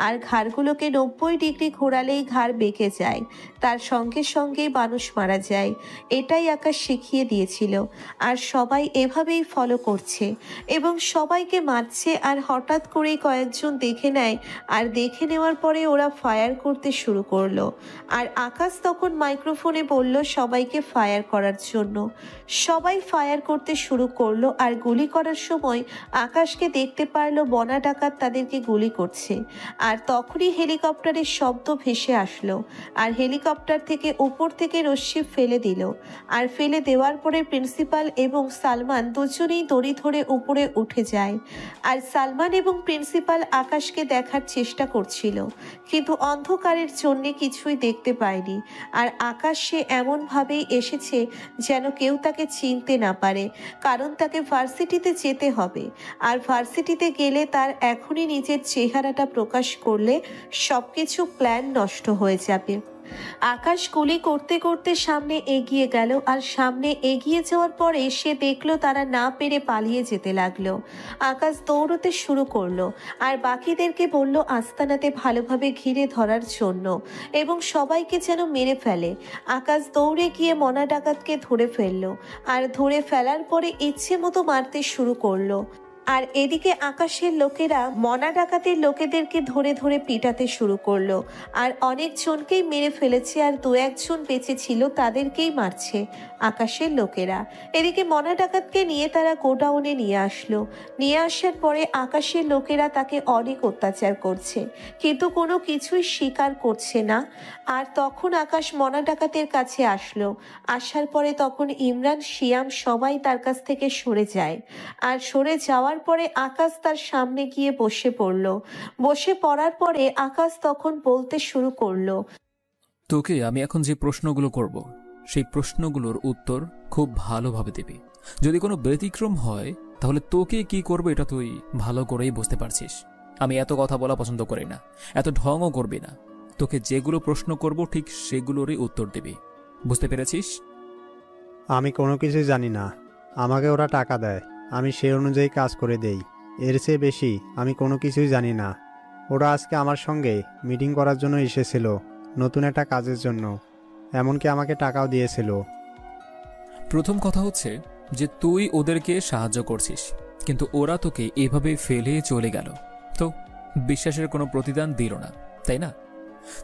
Speaker 3: আর ঘাড়গুলোকে 90 ডিগ্রি ঘোরালেই ঘাড় বেঁকে যায়, তার সঙ্গে সঙ্গেই মানুষ মারা যায়। এটাই আকাশ শিখিয়ে দিয়েছিল, আর সবাই এভাবেই ফলো করছে এবং সবাইকে মারছে। আর হঠাৎ করেই কয়েকজন দেখে নেয়, আর দেখে নেওয়ার পরে ওরা ফায়ার করতে শুরু করলো। আর আকাশ তখন মাইক্রোফোনে বলল সবাইকে ফায়ার করার জন্য। সবাই ফায়ার করতে শুরু করলো। আর গুলি করার সময় আকাশকে দেখতে পারলো বনা ডাকাত তাদেরকে গুলি করছে। আর তখনই হেলিকপ্টারের শব্দ ভেসে আসলো, আর হেলিকপ্টার থেকে উপর থেকে রশ্মি ফেলে দিল। আর ফেলে দেওয়ার পরে প্রিন্সিপাল এবং সালমান দুজনেই দড়ি ধরে উপরে উঠে যায়। আর সালমান এবং প্রিন্সিপাল আকাশকে দেখার চেষ্টা করছিল, কিন্তু অন্ধকারের জন্যে কিছুই দেখতে পায়নি। আর আকাশ সে এমনভাবেই এসেছে যেন কেউ তাকে চিনতে না পারে, কারণ তাকে ভার্সিটিতে যেতে হবে। আর ভার্সিটিতে গেলে তার এখনই নিজের চেহারাটা প্রকাশ করলে সবকিছু প্ল্যান নষ্ট হয়ে যাবে। আকাশ গুলি করতে করতে সামনে এগিয়ে গেল। আর সামনে এগিয়ে যাওয়ার পরে সে দেখলো তারা না পেরে পালিয়ে যেতে লাগলো। আকাশ দৌড়তে শুরু করলো, আর বাকিদেরকে বলল আস্তানাতে ভালোভাবে ঘিরে ধরার জন্য এবং সবাইকে যেন মেরে ফেলে। আকাশ দৌড়ে গিয়ে মনা ডাকাতকে ধরে ফেললো, আর ধরে ফেলার পরে ইচ্ছে মতো মারতে শুরু করলো। আর এদিকে আকাশের লোকেরা মনা ডাকাতের লোকেদেরকে ধরে ধরে পিটাতে শুরু করলো। আর অনেকজনকেই মেরে ফেলেছে, আর দু একজন বেঁচে ছিল তাদেরকেই মারছে আকাশের লোকেরা। এদিকে মনা ডাকাতকে নিয়ে তারা গোডাউনে নিয়ে আসলো। নিয়ে আসার পরে আকাশের লোকেরা তাকে অনেক অত্যাচার করছে, কিন্তু কোনো কিছুই স্বীকার করছে না। আর তখন আকাশ মনা ডাকাতের কাছে আসলো। আসার পরে তখন ইমরান, শিয়াম সবাই তার কাছ থেকে সরে যায়। আর সরে যাওয়ার পরে আকাশ তার সামনে গিয়ে বসে পড়ল। বসে পড়ার পরে আকাশ তখন বলতে শুরু করলো,
Speaker 2: তোকে আমি এখন যে প্রশ্নগুলো করব সেই প্রশ্নগুলোর উত্তর খুব ভালোভাবে দিবি। যদি কোনো ব্যতিক্রম হয় তাহলে তোকে কি করবো এটা তুই ভালো করেই বুঝতে পারছিস। আমি এত কথা বলা পছন্দ করি না, এত ঢংও করবি না। তোকে যেগুলো প্রশ্ন করব ঠিক সেগুলোরই উত্তর দিবি, বুঝতে পেরেছিস?
Speaker 12: আমি কোনো কিছু জানি না। আমাকে ওরা টাকা দেয়, আমি সেই অনুযায়ী কাজ করে দেই। এর চেয়ে বেশি আমি কোনো কিছুই জানি না। ওরা আজকে আমার সঙ্গে মিটিং করার জন্য এসেছিল, নতুন একটা কাজের জন্য। এমনকি আমাকে টাকাও দিয়েছিল।
Speaker 2: প্রথম কথা হচ্ছে যে তুই ওদেরকে সাহায্য করছিস, কিন্তু ওরা তোকে এভাবে ফেলে চলে গেল তো বিশ্বাসের কোনো প্রতিদান দিল না, তাই না?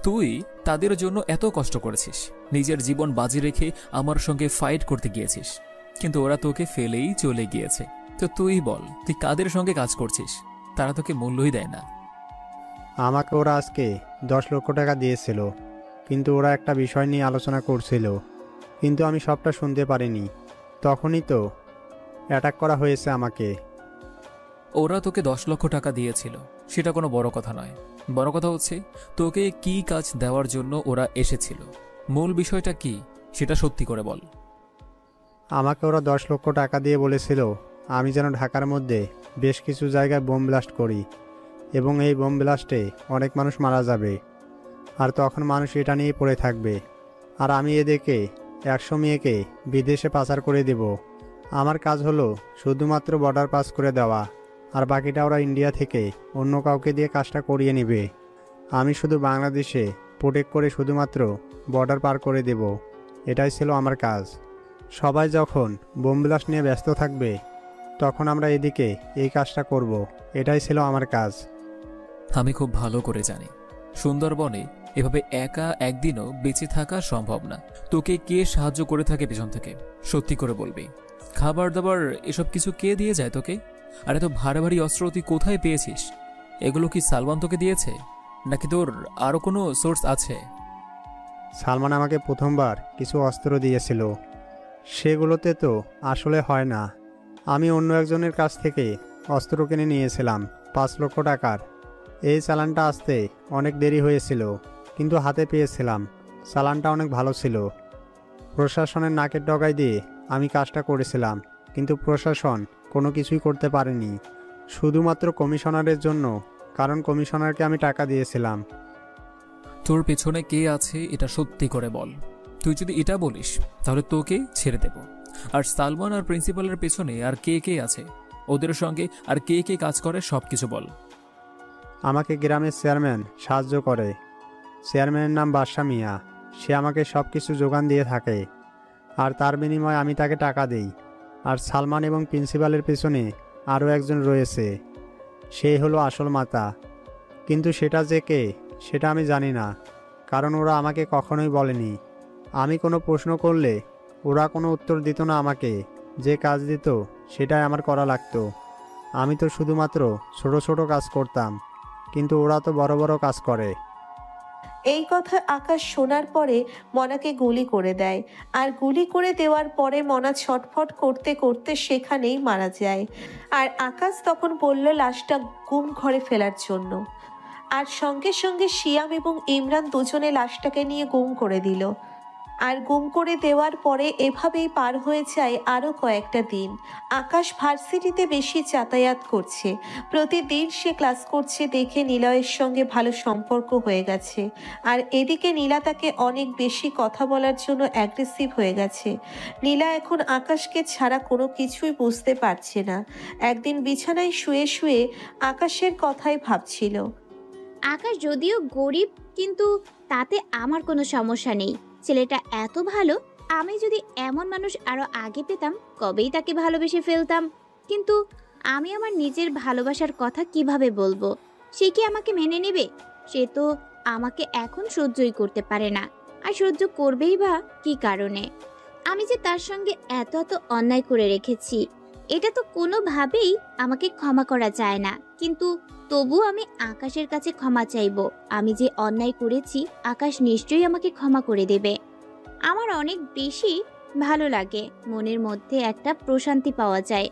Speaker 2: তুই তাদের জন্য এত কষ্ট করেছিস, নিজের জীবন বাজি রেখে আমার সঙ্গে ফাইট করতে গিয়েছিস, কিন্তু ওরা তোকে ফেলেই চলে গিয়েছে। তো তুই বল, তুই কাদের সঙ্গে কাজ করছিস? তারা তোকে মূল্যই দেয় না।
Speaker 12: আমাকে ওরা আজকে 10 লক্ষ টাকা দিয়েছিল, কিন্তু ওরা একটা বিষয় নিয়ে আলোচনা করছিল, কিন্তু আমি সবটা শুনতে পারিনি। তখনই তো অ্যাটাক করা হয়েছে আমাকে।
Speaker 2: ওরা তোকে 10 লক্ষ টাকা দিয়েছিল, সেটা কোনো বড় কথা নয়। বড় কথা হচ্ছে তোকে কি কাজ দেওয়ার জন্য ওরা এসেছিল। মূল বিষয়টা কি সেটা সত্যি করে বল।
Speaker 12: আমাকে ওরা 10 লক্ষ টাকা দিয়ে বলেছিল আমি যেন ঢাকার মধ্যে বেশ কিছু জায়গায় বোম ব্লাস্ট করি, এবং এই বোম ব্লাস্টে অনেক মানুষ মারা যাবে, আর তখন মানুষ এটা নিয়ে পড়ে থাকবে, আর আমি এদেরকে 100 মেয়েকে বিদেশে পাচার করে দেব। আমার কাজ হলো শুধুমাত্র বর্ডার পাস করে দেওয়া, আর বাকিটা ওরা ইন্ডিয়া থেকে অন্য কাউকে দিয়ে কাজটা করিয়ে নেবে। আমি শুধু বাংলাদেশে প্রোটেক্ট করে শুধুমাত্র বর্ডার পার করে দেব। এটাই ছিল আমার কাজ। সবাই যখন বোম ব্লাস্ট নিয়ে ব্যস্ত থাকবে তখন আমরা এদিকে এই কাজটা করব। এটাই ছিল আমার কাজ।
Speaker 2: আমি খুব ভালো করে জানি সুন্দরবনে এভাবে একা একদিনও বেঁচে থাকা সম্ভব না। তোকে কে সাহায্য করে থাকে পেছন থেকে? সত্যি করে বলবি। খাবার দাবার এসব কিছু কে দিয়ে যায় তোকে? আর এত ভারী ভারী অস্ত্র তুই কোথায় পেয়েছিস? এগুলো কি সালমান তোকে দিয়েছে, নাকি তোর আরও কোনো সোর্স আছে?
Speaker 12: সালমান আমাকে প্রথমবার কিছু অস্ত্র দিয়েছিল, সেগুলোতে তো আসলে হয় না। আমি অন্য একজনের কাছ থেকে অস্ত্র কিনে নিয়েছিলাম 5 লক্ষ টাকার। এই চালানটা আসতে অনেক দেরি হয়েছিল, কিন্তু হাতে পেয়েছিলাম। চালানটা অনেক ভালো ছিল। প্রশাসনের নাকের ডগায় দিয়ে আমি কাজটা করেছিলাম, কিন্তু প্রশাসন কোনো কিছুই করতে পারেনি, শুধুমাত্র কমিশনারের জন্য, কারণ কমিশনারকে আমি টাকা দিয়েছিলাম।
Speaker 2: তোর পেছনে কে আছে এটা সত্যি করে বল। তুই যদি এটা বলিস তাহলে তোকে ছেড়ে দেব। আর সালমান আর প্রিন্সিপালের পেছনে আর কে কে আছে, ওদের সঙ্গে আর কে কে কাজ করে সব কিছু বল।
Speaker 12: আমাকে গ্রামের চেয়ারম্যান সাহায্য করে। চেয়ারম্যানের নাম বাদশা মিয়া। সে আমাকে সব কিছু যোগান দিয়ে থাকে, আর তার বিনিময়ে আমি তাকে টাকা দিই। আর সালমান এবং প্রিন্সিপালের পেছনে আরও একজন রয়েছে, সে হলো আসল মাতা। কিন্তু সেটা যে কে সেটা আমি জানি না, কারণ ওরা আমাকে কখনোই বলেনি। আমি কোনো প্রশ্ন করলে ওরা কোনো উত্তর দিত না আমাকে। যে কাজ দিত সেটাই আমার করা লাগতো। আমি তো শুধুমাত্র ছোট ছোট কাজ করতাম, কিন্তু ওরা তো বড় বড় কাজ করে।
Speaker 3: এই কথা আকাশ শোনার পরে মনাকে গুলি করে দেয়। আর গুলি করে দেওয়ার পরে মনা ছটফট করতে করতে সেখানেই মারা যায়। আর আকাশ তখন বলল লাশটা গুম ঘরে ফেলার জন্য। আর সঙ্গে সঙ্গে শিয়াম এবং ইমরান দুজনে লাশটাকে নিয়ে গুম করে দিল। আর গুম করে দেওয়ার পরে এভাবেই পার হয়ে যায় আরও কয়েকটা দিন। আকাশ ভার্সিটিতে বেশি যাতায়াত করছে। প্রতিদিন সে ক্লাস করছে দেখে নিলয়ের সঙ্গে ভালো সম্পর্ক হয়ে গেছে। আর এদিকে নীলা তাকে অনেক বেশি কথা বলার জন্য অ্যাগ্রেসিভ হয়ে গেছে। নীলা এখন আকাশকে ছাড়া কোনো কিছুই বুঝতে পারছে না। একদিন বিছানায় শুয়ে শুয়ে আকাশের কথাই ভাবছিল।
Speaker 8: আকাশ যদিও গরিব, কিন্তু তাতে আমার কোনো সমস্যা নেই। ছেলেটা এত ভালো, আমি যদি এমন মানুষ আরো আগে পেতাম কবেই তাকে ভালোবেসে ফেলতাম। কিন্তু আমি আমার নিজের ভালোবাসার কথা কিভাবে বলবো? সে কি আমাকে মেনে নেবে? সে তো আমাকে এখন সহ্যই করতে পারে না, আর সহ্য করবেই বা কি কারণে? আমি যে তার সঙ্গে এত এত অন্যায় করে রেখেছি, এটা তো কোনোভাবেই আমাকে ক্ষমা করা যায় না। কিন্তু তবুও আমি আকাশের কাছে ক্ষমা চাইবো। আমি যে অন্যায় করেছি, আকাশ নিশ্চয়ই আমাকে ক্ষমা করে দেবে। আমার অনেক বেশি ভালো লাগে, মনের মধ্যে একটা প্রশান্তি পাওয়া যায়।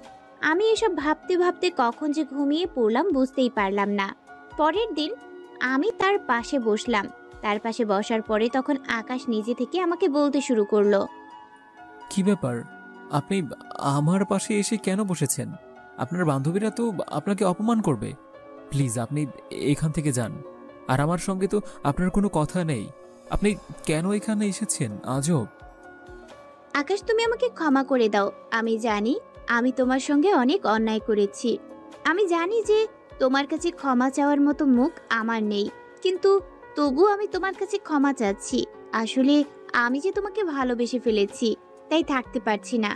Speaker 8: আমি এসব ভাবতে ভাবতে কখন যে ঘুমিয়ে পড়লাম বুঝতেই পারলাম না। পরের দিন আমি তার পাশে বসলাম। তার পাশে বসার পরে তখন আকাশ নিজে থেকে আমাকে বলতে শুরু করলো,
Speaker 2: কি ব্যাপার, আপনি আমার পাশে এসে কেন বসেছেন? আপনার বান্ধবীরা তো আপনাকে অপমান করবে। প্লিজ আপনি এখান থেকে যান। আর আমার সঙ্গে তো আপনার কোনো কথা নেই। আপনি কেন এখানে এসেছেন? আজব।
Speaker 8: আকাশ, তুমি আমাকে ক্ষমা করে দাও। আমি জানি আমি তোমার সঙ্গে অনেক অন্যায় করেছি। আমি জানি যে তোমার কাছে ক্ষমা চাওয়ার মতো মুখ আমার নেই, কিন্তু তবু আমি তোমার কাছে ক্ষমা চাচ্ছি। আসলে আমি যে তোমাকে ভালোবেসে ফেলেছি, তাই থাকতে পারছি না।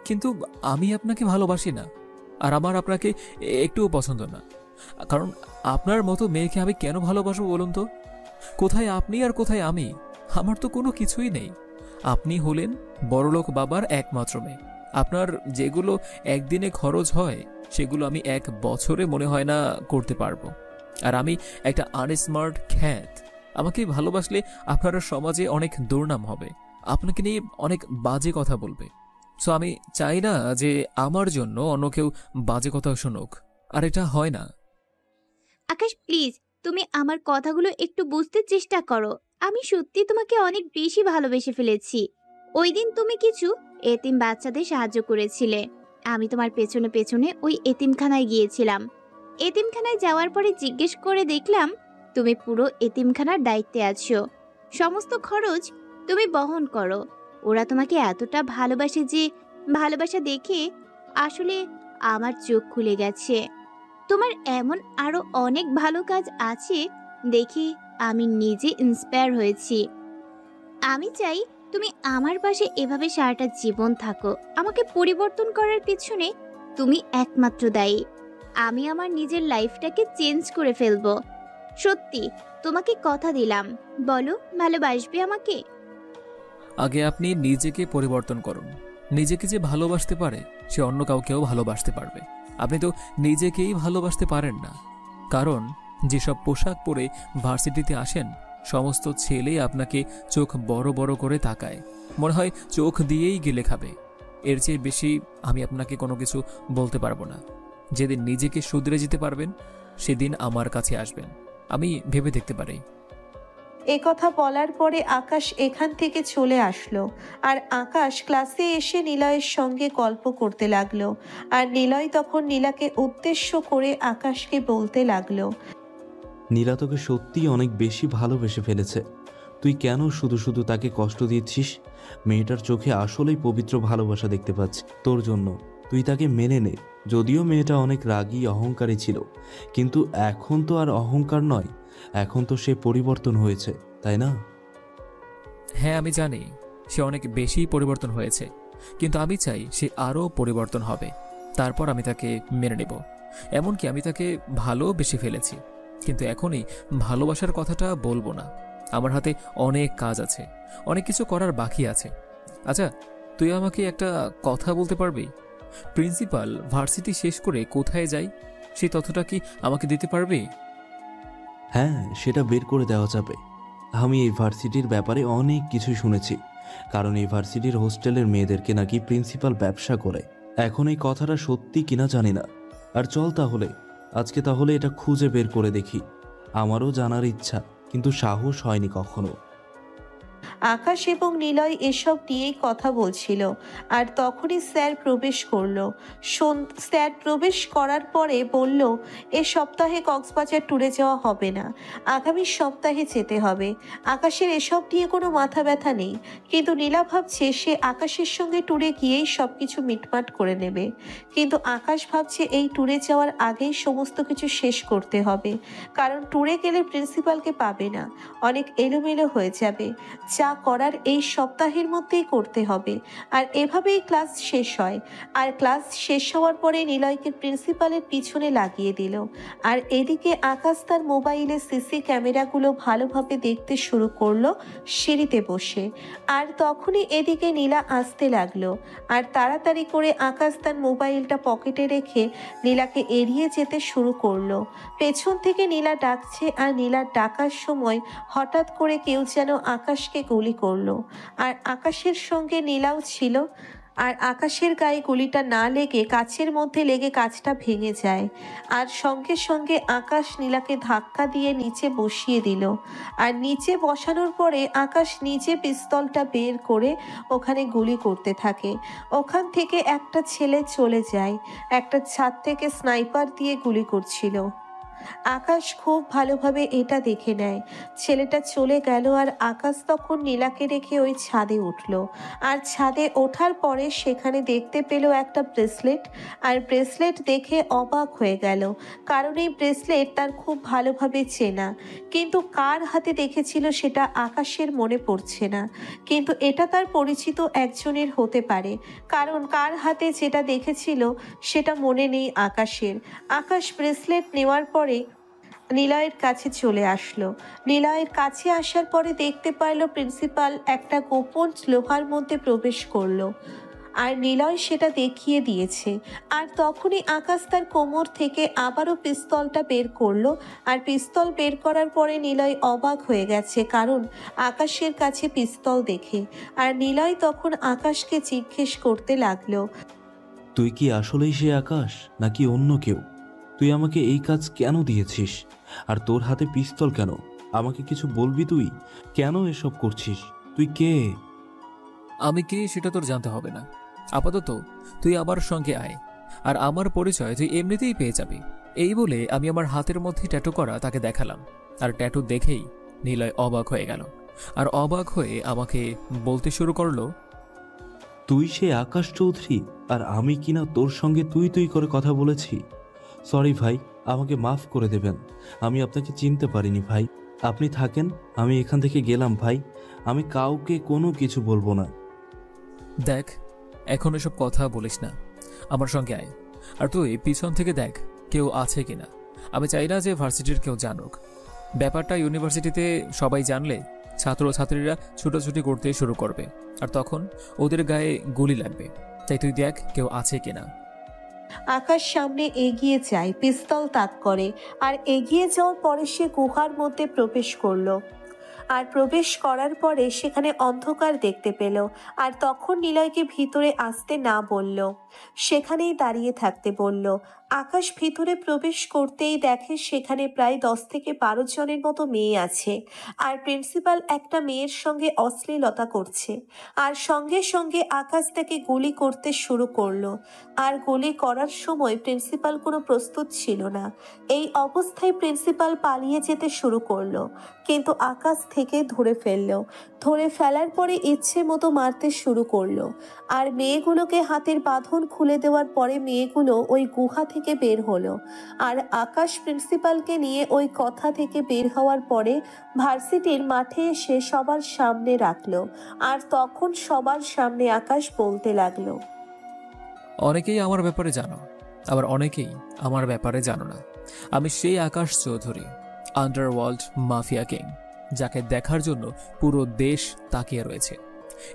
Speaker 2: কিন্তু আমি আপনাকে ভালোবাসি না, আর আমার আপনাকে একটুও পছন্দ না। কারণ আপনার মতো মেয়েকে আমি কেন ভালোবাসবো বলুন তো? কোথায় আপনি আর কোথায় আমি? আমার তো কোনো কিছুই নেই। আপনি হলেন বড়লোক বাবার একমাত্র মেয়ে। আপনার যেগুলো একদিনে খরচ হয়, সেগুলো আমি 1 বছরে মনে হয় না করতে পারবো। আর আমি একটা আনস্মার্ট খ্যাত। আমাকে ভালোবাসলে আপনার সমাজে অনেক দুর্নাম হবে, আপনাকে নিয়ে অনেক বাজে কথা বলবে। সো আমি চাই না যে আমার জন্য অন্য কেউ বাজে কথা শুনুক, আর এটা হয় না।
Speaker 8: আকাশ, প্লিজ তুমি আমার কথাগুলো একটু বুঝতে চেষ্টা করো। আমি সত্যি তোমাকে অনেক বেশি ভালোবেসে ফেলেছি। ওই দিন তুমি কিছু এতিম বাচ্চাদের সাহায্য করেছিলে। আমি তোমার পেছনে পেছনে ওই এতিমখানায় গিয়েছিলাম। এতিমখানায় যাওয়ার পরে জিজ্ঞেস করে দেখলাম তুমি পুরো এতিমখানার দায়িত্বে আছো। সমস্ত খরচ তুমি বহন করো। ওরা তোমাকে এতটা ভালোবাসে যে ভালোবাসা দেখে আসলে আমার চোখ খুলে গেছে। তোমার এমন আরো অনেক ভালো কাজ আছে দেখে আমি নিজে ইন্সপায়ার হয়েছি। আমি চাই তুমি আমার পাশে এভাবে সারাটা জীবন থাকো। আমাকে পরিবর্তন করার পিছনে তুমি একমাত্র দায়ী। আমি আমার নিজের লাইফটাকে চেঞ্জ করে ফেলবো। সত্যি, তোমাকে কথা দিলাম। বলো, ভালোবাসবে আমাকে?
Speaker 2: আগে আপনি নিজেকে পরিবর্তন করুন। নিজেকে যে ভালোবাসতে পারে, সে অন্য কাউকেও ভালোবাসতে পারবে। আপনি তো নিজেকেই ভালোবাসতে পারেন না। কারণ যেসব পোশাক পরে ভার্সিটিতে আসেন, সমস্ত ছেলেই আপনাকে চোখ বড় বড় করে তাকায়, মনে হয় চোখ দিয়েই গিলে খাবে। এর চেয়ে বেশি আমি আপনাকে কোনো কিছু বলতে পারবো না। যেদিন নিজেকে শুধরে যেতে পারবেন, সেদিন আমার কাছে আসবেন। আমি ভেবে দেখতে পারি।
Speaker 3: এ কথা বলার পরে আকাশ এখান থেকে চলে আসলো। আর আকাশ ক্লাসে এসে নিলয়ের সঙ্গে গল্প করতে লাগলো। আর নিলয় তখন নীলাকে উদ্দেশ্য করে আকাশকে বলতে লাগলো,
Speaker 13: নীলা তোকে সত্যিই অনেক বেশি ভালোবেসে ফেলেছে। তুই কেন শুধু শুধু তাকে কষ্ট দিচ্ছিস? মেয়েটার চোখে আসলেই পবিত্র ভালোবাসা দেখতে পাচ্ছি তোর জন্য। তুই তাকে মেনে নে। যদিও মেয়েটা অনেক রাগী অহংকারী ছিল, কিন্তু এখন তো আর অহংকার নয়, এখন তো সে পরিবর্তন হয়েছে, তাই না?
Speaker 2: হ্যাঁ, আমি জানি সে অনেক বেশি পরিবর্তন হয়েছে, কিন্তু আমি চাই সে আরও পরিবর্তন হবে। তারপর আমি তাকে মেনে নেব। এমনকি আমি তাকে ভালোবেসে ফেলেছি, কিন্তু এখনই ভালোবাসার কথাটা বলবো না। আমার হাতে অনেক কাজ আছে, অনেক কিছু করার বাকি আছে। আচ্ছা, তুই আমাকে একটা কথা বলতে পারবি? প্রিন্সিপাল ভার্সিটি শেষ করে কোথায় যায়, সেই তথ্যটা কি আমাকে দিতে পারবি?
Speaker 13: হ্যাঁ, সেটা বের করে দেওয়া যাবে। আমি এই ভার্সিটির ব্যাপারে অনেক কিছু শুনেছি, কারণ এই ভার্সিটির হোস্টেলের মেয়েদেরকে নাকি প্রিন্সিপাল ব্যবসা করে। এখন এই কথাটা সত্যি কিনা জানি না। আর চল তাহলে আজকে এটা খুঁজে বের করে দেখি। আমারও জানার ইচ্ছা, কিন্তু সাহস হয়নি কখনো।
Speaker 3: আকাশ এবং নিলয় এসব নিয়েই কথা বলছিল। আর তখনই স্যার প্রবেশ করলো। স্যার প্রবেশ করার পরে বলল, এ সপ্তাহে কক্সবাজার ট্যুরে যাওয়া হবে না, আগামী সপ্তাহে যেতে হবে। আকাশের এসব নিয়ে কোনো মাথা ব্যথা নেই, কিন্তু নীলা ভাবছে সে আকাশের সঙ্গে ট্যুরে গিয়েই সব কিছু মিটমাট করে নেবে। কিন্তু আকাশ ভাবছে এই ট্যুরে যাওয়ার আগেই সমস্ত কিছু শেষ করতে হবে, কারণ ট্যুরে গেলে প্রিন্সিপালকে পাবে না, অনেক এলোমেলো হয়ে যাবে। যা যা করার এই সপ্তাহের মধ্যেই করতে হবে। আর এভাবেই ক্লাস শেষ হয়। আর ক্লাস শেষ হওয়ার পরে নিলয়কে প্রিন্সিপালের পিছনে লাগিয়ে দিল। আর এদিকে আকাশ তার মোবাইলে সিসি ক্যামেরাগুলো ভালোভাবে দেখতে শুরু করলো সিঁড়িতে বসে। আর তখনই এদিকে নীলা আসতে লাগলো। আর তাড়াতাড়ি করে আকাশ তার মোবাইলটা পকেটে রেখে নীলাকে এড়িয়ে যেতে শুরু করলো। পেছন থেকে নীলা ডাকছে, আর নীলার ডাকার সময় হঠাৎ করে কেউ যেন আকাশকে গুলি করলো। আর আকাশের সঙ্গে নীলাও ছিল। আর আকাশের গায়ে গুলিটা না লেগে কাচের মধ্যে লেগে কাচটা ভেঙে যায়। আর সঙ্গে সঙ্গে আকাশ নীলাকে ধাক্কা দিয়ে নিচে বসিয়ে দিল। আর নিচে বসানোর পরে আকাশ নিজে পিস্তলটা বের করে ওখানে গুলি করতে থাকে। ওখান থেকে একটা ছেলে চলে যায়, একটা ছাদ থেকে স্নাইপার দিয়ে গুলি করছিল। আকাশ খুব ভালোভাবে এটা দেখে নেয়। ছেলেটা চলে গেল, আর আকাশ তখন নীলাকে রেখে ওই ছাদে উঠল। আর ছাদে ওঠার পরে সেখানে দেখতে পেল একটা ব্রেসলেট। আর ব্রেসলেট দেখে অবাক হয়ে গেল, কারণ এই ব্রেসলেট তার খুব ভালোভাবে চেনা। কিন্তু কার হাতে দেখেছিল সেটা আকাশের মনে পড়ছে না। কিন্তু এটা তার পরিচিত একজনের হতে পারে, কারণ কার হাতে যেটা দেখেছিল সেটা মনে নেই আকাশের। আকাশ ব্রেসলেট নেওয়ার পরে নিলয়ের কাছে চলে আসলো। নিলয়ের কাছে আসার পরে দেখতে পারলো প্রিন্সিপাল একটা গোপন লোহার মধ্যে প্রবেশ করলো। আর নিলয় সেটা দেখিয়ে দিয়েছে। আর তখনই আকাশ তার কোমর থেকে আবারও পিস্তলটা বের করলো। আর পিস্তল বের করার পরে নিলয় অবাক হয়ে গেছে, কারণ আকাশের কাছে পিস্তল দেখে। আর নিলয় তখন আকাশকে জিজ্ঞেস করতে লাগলো,
Speaker 13: তুই কি আসলেই সে আকাশ নাকি অন্য কেউ? তুই আমাকে এই কাজ কেন দিয়েছিস? আর তোর হাতে পিস্তল কেন? আমাকে কিছু বলবি? তুই কেন এসব করছিস? তুই কে?
Speaker 2: আমি কে সেটা তোর জানতে হবে না। আপাতত তুই আমার সঙ্গে আয়, আর আমার পরিচয় তুই এমনিতেই পেয়ে যাবি। এই বলে আমি আমার হাতের মধ্যে ট্যাটু করা তাকে দেখালাম। আর ট্যাটু দেখেই নিলয় অবাক হয়ে গেল, আর অবাক হয়ে আমাকে বলতে শুরু করলো,
Speaker 13: তুই সে আকাশ চৌধুরী, আর আমি কিনা তোর সঙ্গে তুই তুই করে কথা বলেছি। সরি ভাই, আমাকে মাফ করে দেবেন। আমি আপনাকে চিনতে পারিনি ভাই। আপনি থাকেন, আমি এখান থেকে গেলাম ভাই। আমি কাউকে কোনো কিছু বলবো না।
Speaker 2: দেখ, এখন এসব কথা বলিস না, আমার সঙ্গে আয়। আর তুই পিছন থেকে দেখ কেউ আছে কিনা। আমি চাই না যে ভার্সিটির কেউ জানুক। ব্যাপারটা ইউনিভার্সিটিতে সবাই জানলে ছাত্রছাত্রীরা ছুটোছুটি করতে শুরু করবে, আর তখন ওদের গায়ে গুলি লাগবে। তাই তুই দেখ কেউ আছে কিনা।
Speaker 3: আকাশ সামনে এগিয়ে যায়, পিস্তল তাক করে। আর এগিয়ে যাওয়ার পরে সে গুহার মধ্যে প্রবেশ করলো। আর প্রবেশ করার পরে সেখানে অন্ধকার দেখতে পেল। আর তখন নিলয়কে ভিতরে আসতে না বলল, সেখানেই দাঁড়িয়ে থাকতে বলল। আকাশ ভিতরে প্রবেশ করতেই দেখে সেখানে প্রায় 10 থেকে 12 জনের মতো মেয়ে আছে। আর প্রিন্সিপাল একটা মেয়ের সঙ্গে অশ্লীলতা করছে। আর সঙ্গে সঙ্গে আকাশ তাকে গুলি করতে শুরু করলো। আর গুলি করার সময় প্রিন্সিপাল কোনো প্রস্তুত ছিল না। এই অবস্থায় প্রিন্সিপাল পালিয়ে যেতে শুরু করলো, কিন্তু আকাশ থেকে ধরে ফেললো। ধরে ফেলার পরে ইচ্ছে মতো মারতে শুরু করলো। আর মেয়েগুলোকে হাতের বাঁধন খুলে দেওয়ার পরে মেয়েগুলো ওই গুহা থেকে বের হলো। আর আকাশ প্রিন্সিপালকে নিয়ে ওই কথা থেকে বের হওয়ার পরে ভার্সিটির মাঠে এসে সবার সামনে রাখলো। আর তখন সবার সামনে আকাশ বলতে লাগলো,
Speaker 2: অনেকেই আমার ব্যাপারে জানো, আবার অনেকেই আমার ব্যাপারে জানো না। আমি সেই Akash Chowdhury, underworld mafia king, যাকে দেখার জন্য পুরো দেশ তাকিয়ে রয়েছে।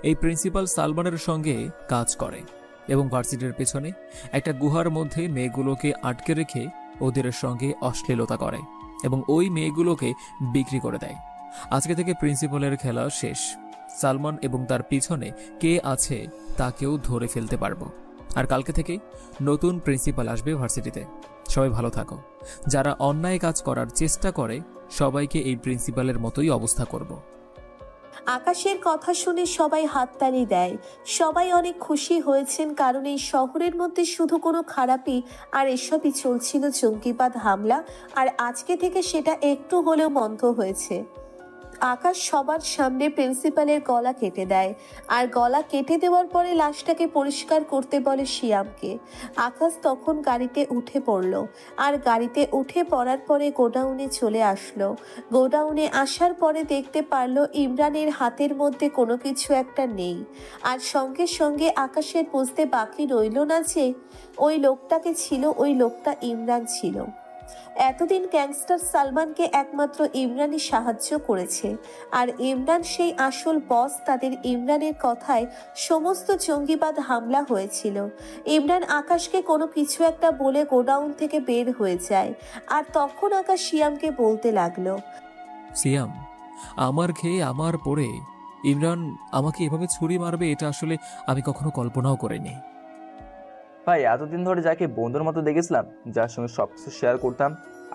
Speaker 2: এই প্রিন্সিপাল সালমানের সঙ্গে কাজ করে এবং ভার্সিটির পেছনে একটা গুহার মধ্যে মেয়েগুলোকে আটকে রেখে ওদের সঙ্গে অশ্লীলতা করে এবং ওই মেয়েগুলোকে বিক্রি করে দেয়। আজকে থেকে প্রিন্সিপালের খেলা শেষ। সালমান এবং তার পিছনে কে আছে তাকেও ধরে ফেলতে পারবো। আর কালকে থেকে নতুন প্রিন্সিপাল আসবে ভার্সিটিতে। সবাই ভালো থাকো। যারা অন্যায় কাজ করার চেষ্টা করে সবাইকে এই প্রিন্সিপালের মতোই অবস্থা করব।
Speaker 3: আকাশের কথা শুনে সবাই হাততালি দেয়। সবাই অনেক খুশি হয়েছেন, কারণ এই শহরের মধ্যে শুধু কোনো খারাপই আর এসবই চলছিল, জঙ্গিবাদ হামলা। আর আজকে থেকে সেটা একটু হলেও বন্ধ হয়েছে। আকাশ সবার সামনে প্রিন্সিপালের গলা কেটে দেয়, আর গলা কেটে দেওয়ার পরে লাশটাকে পরিষ্কার করতে বলে শিয়ামকে। আকাশ তখন গাড়িতে উঠে পড়ল, আর গাড়িতে উঠে পড়ার পরে গোডাউনে চলে আসলো। গোডাউনে আসার পরে দেখতে পারলো ইমরানের হাতের মধ্যে কোনো কিছু একটা নেই, আর সঙ্গে সঙ্গে আকাশের বুঝতে বাকি রইল না যে ওই লোকটাকে ছিল, ওই লোকটা ইমরান ছিল। এতদিন গ্যাংস্টার সালমানকে একমাত্র ইমরানই সাহায্য করেছে, আর ইমরান সেই আসল বস। তাদের ইমরানের কথায় সমস্ত জঙ্গিবাদ হামলা হয়েছিল। ইমরান আকাশকে কোনো কিছু একটা বলে গোডাউন থেকে বের হয়ে যায়, আর তখন আকাশ শিয়ামকে বলতে লাগলো,
Speaker 2: সিয়াম, আমার খেয়ে আমার পরে ইমরান আমাকে এভাবে ছুরি মারবে এটা আসলে আমি কখনো কল্পনাও করিনি।
Speaker 9: ভাই এতদিন ধরে যাকে বন্ধুর মতো দেখেছিলাম, যার সঙ্গে সবকিছু শেয়ার করতাম,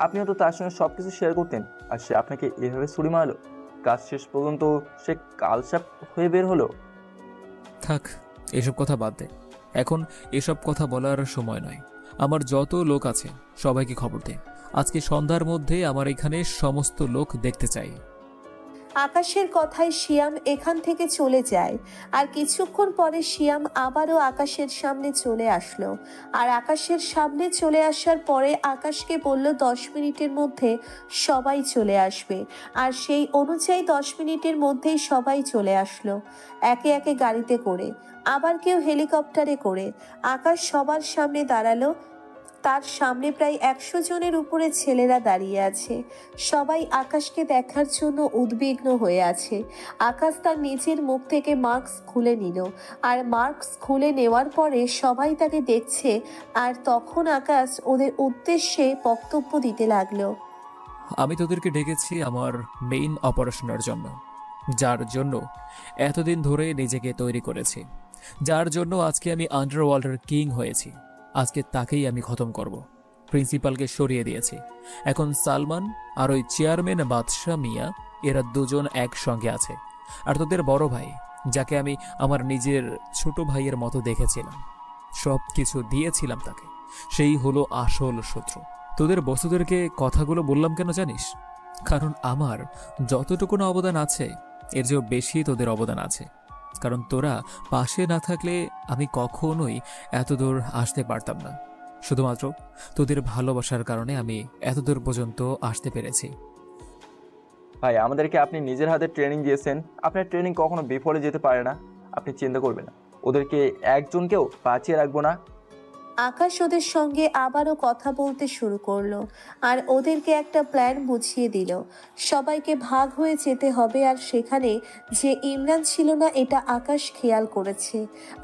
Speaker 9: আপনিও তো তার সঙ্গে সবকিছু শেয়ার করতেন, আর সে আপনাকে এভাবে ছুরি মারলো। কাজ শেষ পর্যন্ত সে কালসাপ হয়ে বের হলো।
Speaker 2: থাক, এসব কথা বাদ দে, এখন এসব কথা বলার সময় নয়। আমার যত লোক আছে সবাইকে খবর দে, আজকে সন্ধ্যার মধ্যে আমার এখানে সমস্ত লোক দেখতে চাই।
Speaker 3: আকাশের কথায় শিয়াম এখান থেকে চলে যায়, আর কিছুক্ষণ পরে শিয়াম আবারও আকাশের সামনে চলে আসলো। আর আকাশের সামনে চলে আসার পরে আকাশকে বলল 10 মিনিটের মধ্যে সবাই চলে আসবে, আর সেই অনুযায়ী 10 মিনিটের মধ্যেই সবাই চলে আসলো, একে একে গাড়িতে করে, আবার কেউ হেলিকপ্টারে করে। আকাশ সবার সামনে দাঁড়ালো, তার সামনে প্রায় 100 জনের উপরে ছেলেরা দাঁড়িয়ে আছে। সবাই আকাশকে দেখার জন্য উদ্বিগ্ন হয়ে আছে। আকাশ তার নিজের মুখ থেকে মাস্ক খুলে নিল, আর মাস্ক খুলে নেওয়ার পরে সবাই তাকে দেখছে, আর তখন আকাশ ওদের উদ্দেশ্যে বক্তব্য দিতে লাগলো।
Speaker 2: আমি তোদেরকে ডেকেছি আমার মেইন অপারেশনের জন্য, যার জন্য এতদিন ধরে নিজেকে তৈরি করেছি, যার জন্য আজকে আমি আন্ডারওয়ার্ল্ডের কিং হয়েছি। আজকে তাকেই আমি খতম করব। প্রিন্সিপালকে সরিয়ে দিয়েছি, এখন সালমান আর ওই চেয়ারম্যান বাদশাহ মিয়া এরা দুজন একসঙ্গে আছে। আর তোদের বড় ভাই, যাকে আমি আমার নিজের ছোট ভাইয়ের মতো দেখেছিলাম, সব কিছু দিয়েছিলাম তাকে, সেই হলো আসল শত্রু। তোদের বসুদেরকে কথাগুলো বললাম কেন জানিস? কারণ আমার যতটুকু না অবদান আছে এর চেয়েও বেশি তোদের অবদান আছে। কারণ তোরা পাশে না থাকলে আমি কখনোই এত দূর আসতে পারতাম না। শুধুমাত্র তোদের ভালোবাসার কারণে আমি এত দূর পর্যন্ত আসতে পেরেছি।
Speaker 9: ভাই আমাদেরকে আপনি নিজের হাতে ট্রেনিং দিয়েছেন, আপনার ট্রেনিং কখনো বিফলে যেতে পারে না, আপনি চিন্তা করবেন না, ওদেরকে একজনকেও বাঁচিয়ে রাখবো না।
Speaker 3: আকাশ ওদের সঙ্গে আবারও কথা বলতে শুরু করলো, আর ওদেরকে একটা প্ল্যান বুঝিয়ে দিল। সবাইকে ভাগ হয়ে যেতে হবে, আর সেখানে যে ইমরান ছিল না এটা আকাশ খেয়াল করেছে।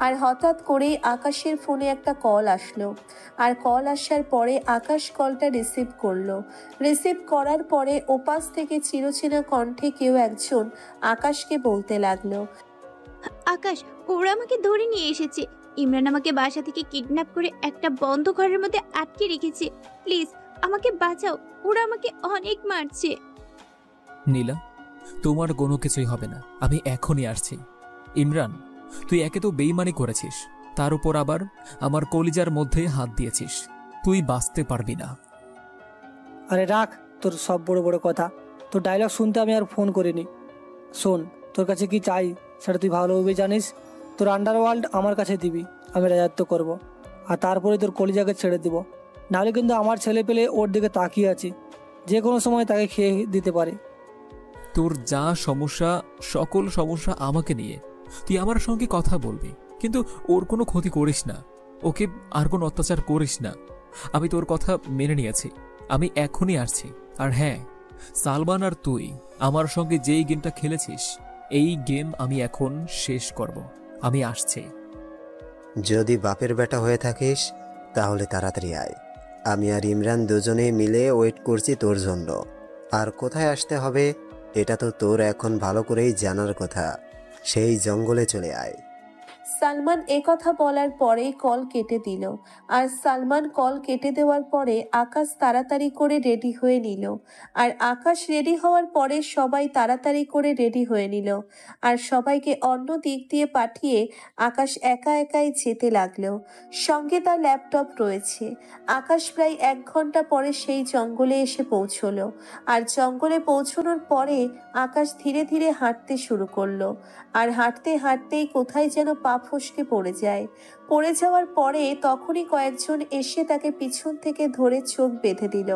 Speaker 3: আর হঠাৎ করেই আকাশের ফোনে একটা কল আসলো, আর কল আসার পরে আকাশ কলটা রিসিভ করলো। রিসিভ করার পরে ওপাশ থেকে চিরচেনা কণ্ঠে কেউ একজন আকাশকে বলতে লাগলো,
Speaker 8: আকাশ, ওরা আমাকে ধরে নিয়ে এসেছে। ইমরান আমাকে বাসা থেকে কিডন্যাপ করে একটা বন্ধ ঘরের মধ্যে আটকে রেখেছে। প্লিজ আমাকে বাঁচাও, ওরা আমাকে অনেক মারছে।
Speaker 2: নীলা, তোমার কোনো কিছুই হবে না, আমি এখনই আসছি। ইমরান, তুই একে তো বেইমানি করেছিস, তার উপর আবার আমার কলিজার মধ্যে হাত দিয়েছিস, তুই বাঁচতে পারবি না।
Speaker 1: আরে রাখ তোর সব বড় বড় কথা, তোর ডায়লগ শুনতে আমি আর ফোন করিনি। শোন, তোর কাছে কি চাই সেটা তুই ভালোভাবে জানিস। তোর আন্ডারওয়ার্ল্ড আমার কাছে দিবি, আমি রাজত্ব করব, আর তারপরে তোর কলিজাকে ছেড়ে দিব। নাহলে কিন্তু আমার ছেলে পেলে ওর দিকে তাকিয়ে আছি, যে কোনো সময় তাকে খেয়ে দিতে পারে।
Speaker 2: তোর যা সমস্যা, সকল সমস্যা আমাকে নিয়ে তুই আমার সঙ্গে কথা বলবি, কিন্তু ওর কোনো ক্ষতি করিস না, ওকে আর কোনো অত্যাচার করিস না। আমি তোর কথা মেনে নিয়েছি, আমি এখনই আসছি। আর হ্যাঁ, সালমান আর তুই আমার সঙ্গে যেই গেমটা খেলেছিস, এই গেম আমি এখন শেষ করব। আমি আসছি।
Speaker 14: যদি বাপের বেটা হয়ে থাকিস তাহলে তাড়াতাড়ি আয়, আমি আর ইমরান দুজনেই মিলে ওয়েট করছি তোর জন্য। আর কোথায় আসতে হবে এটা তো তোর এখন ভালো করেই জানার কথা, সেই জঙ্গলে চলে আয়।
Speaker 3: সালমান একথা বলার পরেই কল কেটে দিল। আর সালমান কল কেটে দেওয়ার পরে আকাশ তাড়াতাড়ি করে রেডি হয়ে নিল। আর আকাশ রেডি হওয়ার পরে সবাই তাড়াতাড়ি করে রেডি হয়ে নিল। আর সবাইকে অন্য দিক দিয়ে পাঠিয়ে আকাশ একা একাই যেতে লাগলো। সঙ্গে তার ল্যাপটপ রয়েছে। আকাশ প্রায় 1 ঘন্টা পরে সেই জঙ্গলে এসে পৌঁছলো। আর জঙ্গলে পৌঁছানোর পরে আকাশ ধীরে ধীরে হাঁটতে শুরু করলো। আর হাঁটতে হাঁটতেই কোথায় যেন পা ফসকে পড়ে যায়। পড়ে যাওয়ার পরে তখনই কয়েকজন এসে তাকে পিছন থেকে ধরে চোখ বেঁধে দিল।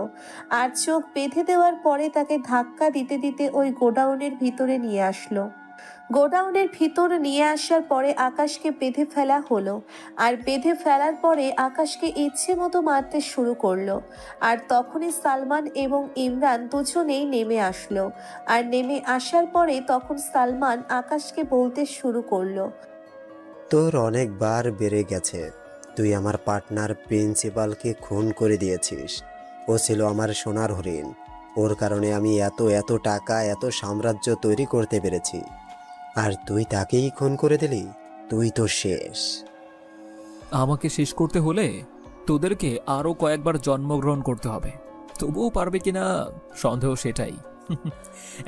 Speaker 3: আর চোখ বেঁধে দেওয়ার পরে তাকে ধাক্কা দিতে দিতে ওই গোডাউনের ভিতরে নিয়ে আসলো। গোডাউনের ভিতর নিয়ে আসার পরে আকাশকে বেঁধে ফেলা হলো। আর বেঁধে ফেলার পরে আকাশকে ইচ্ছে মতো মারতে শুরু করলো। আর তখনই সালমান এবং ইমরান দুজনেই নেমে আসলো। আর নেমে আসার পরে তখন সালমান আকাশকে বলতে শুরু করলো,
Speaker 14: তোর অনেকবার বেড়ে গেছে। তুই আমার পার্টনার প্রিন্সিপালকে খুন করে দিয়েছিস। ও ছিল আমার সোনার হরিণ। ওর কারণে আমি এত এত টাকা, এত সাম্রাজ্য তৈরি করতে পেরেছি। আর তুই তাকেই খুন করে দিলি। তুই তো শেষ।
Speaker 2: আমাকে শেষ করতে হলে তোদেরকে আরো কয়েকবার জন্মগ্রহণ করতে হবে। তবুও পারবে কিনা সন্দেহ সেটাই।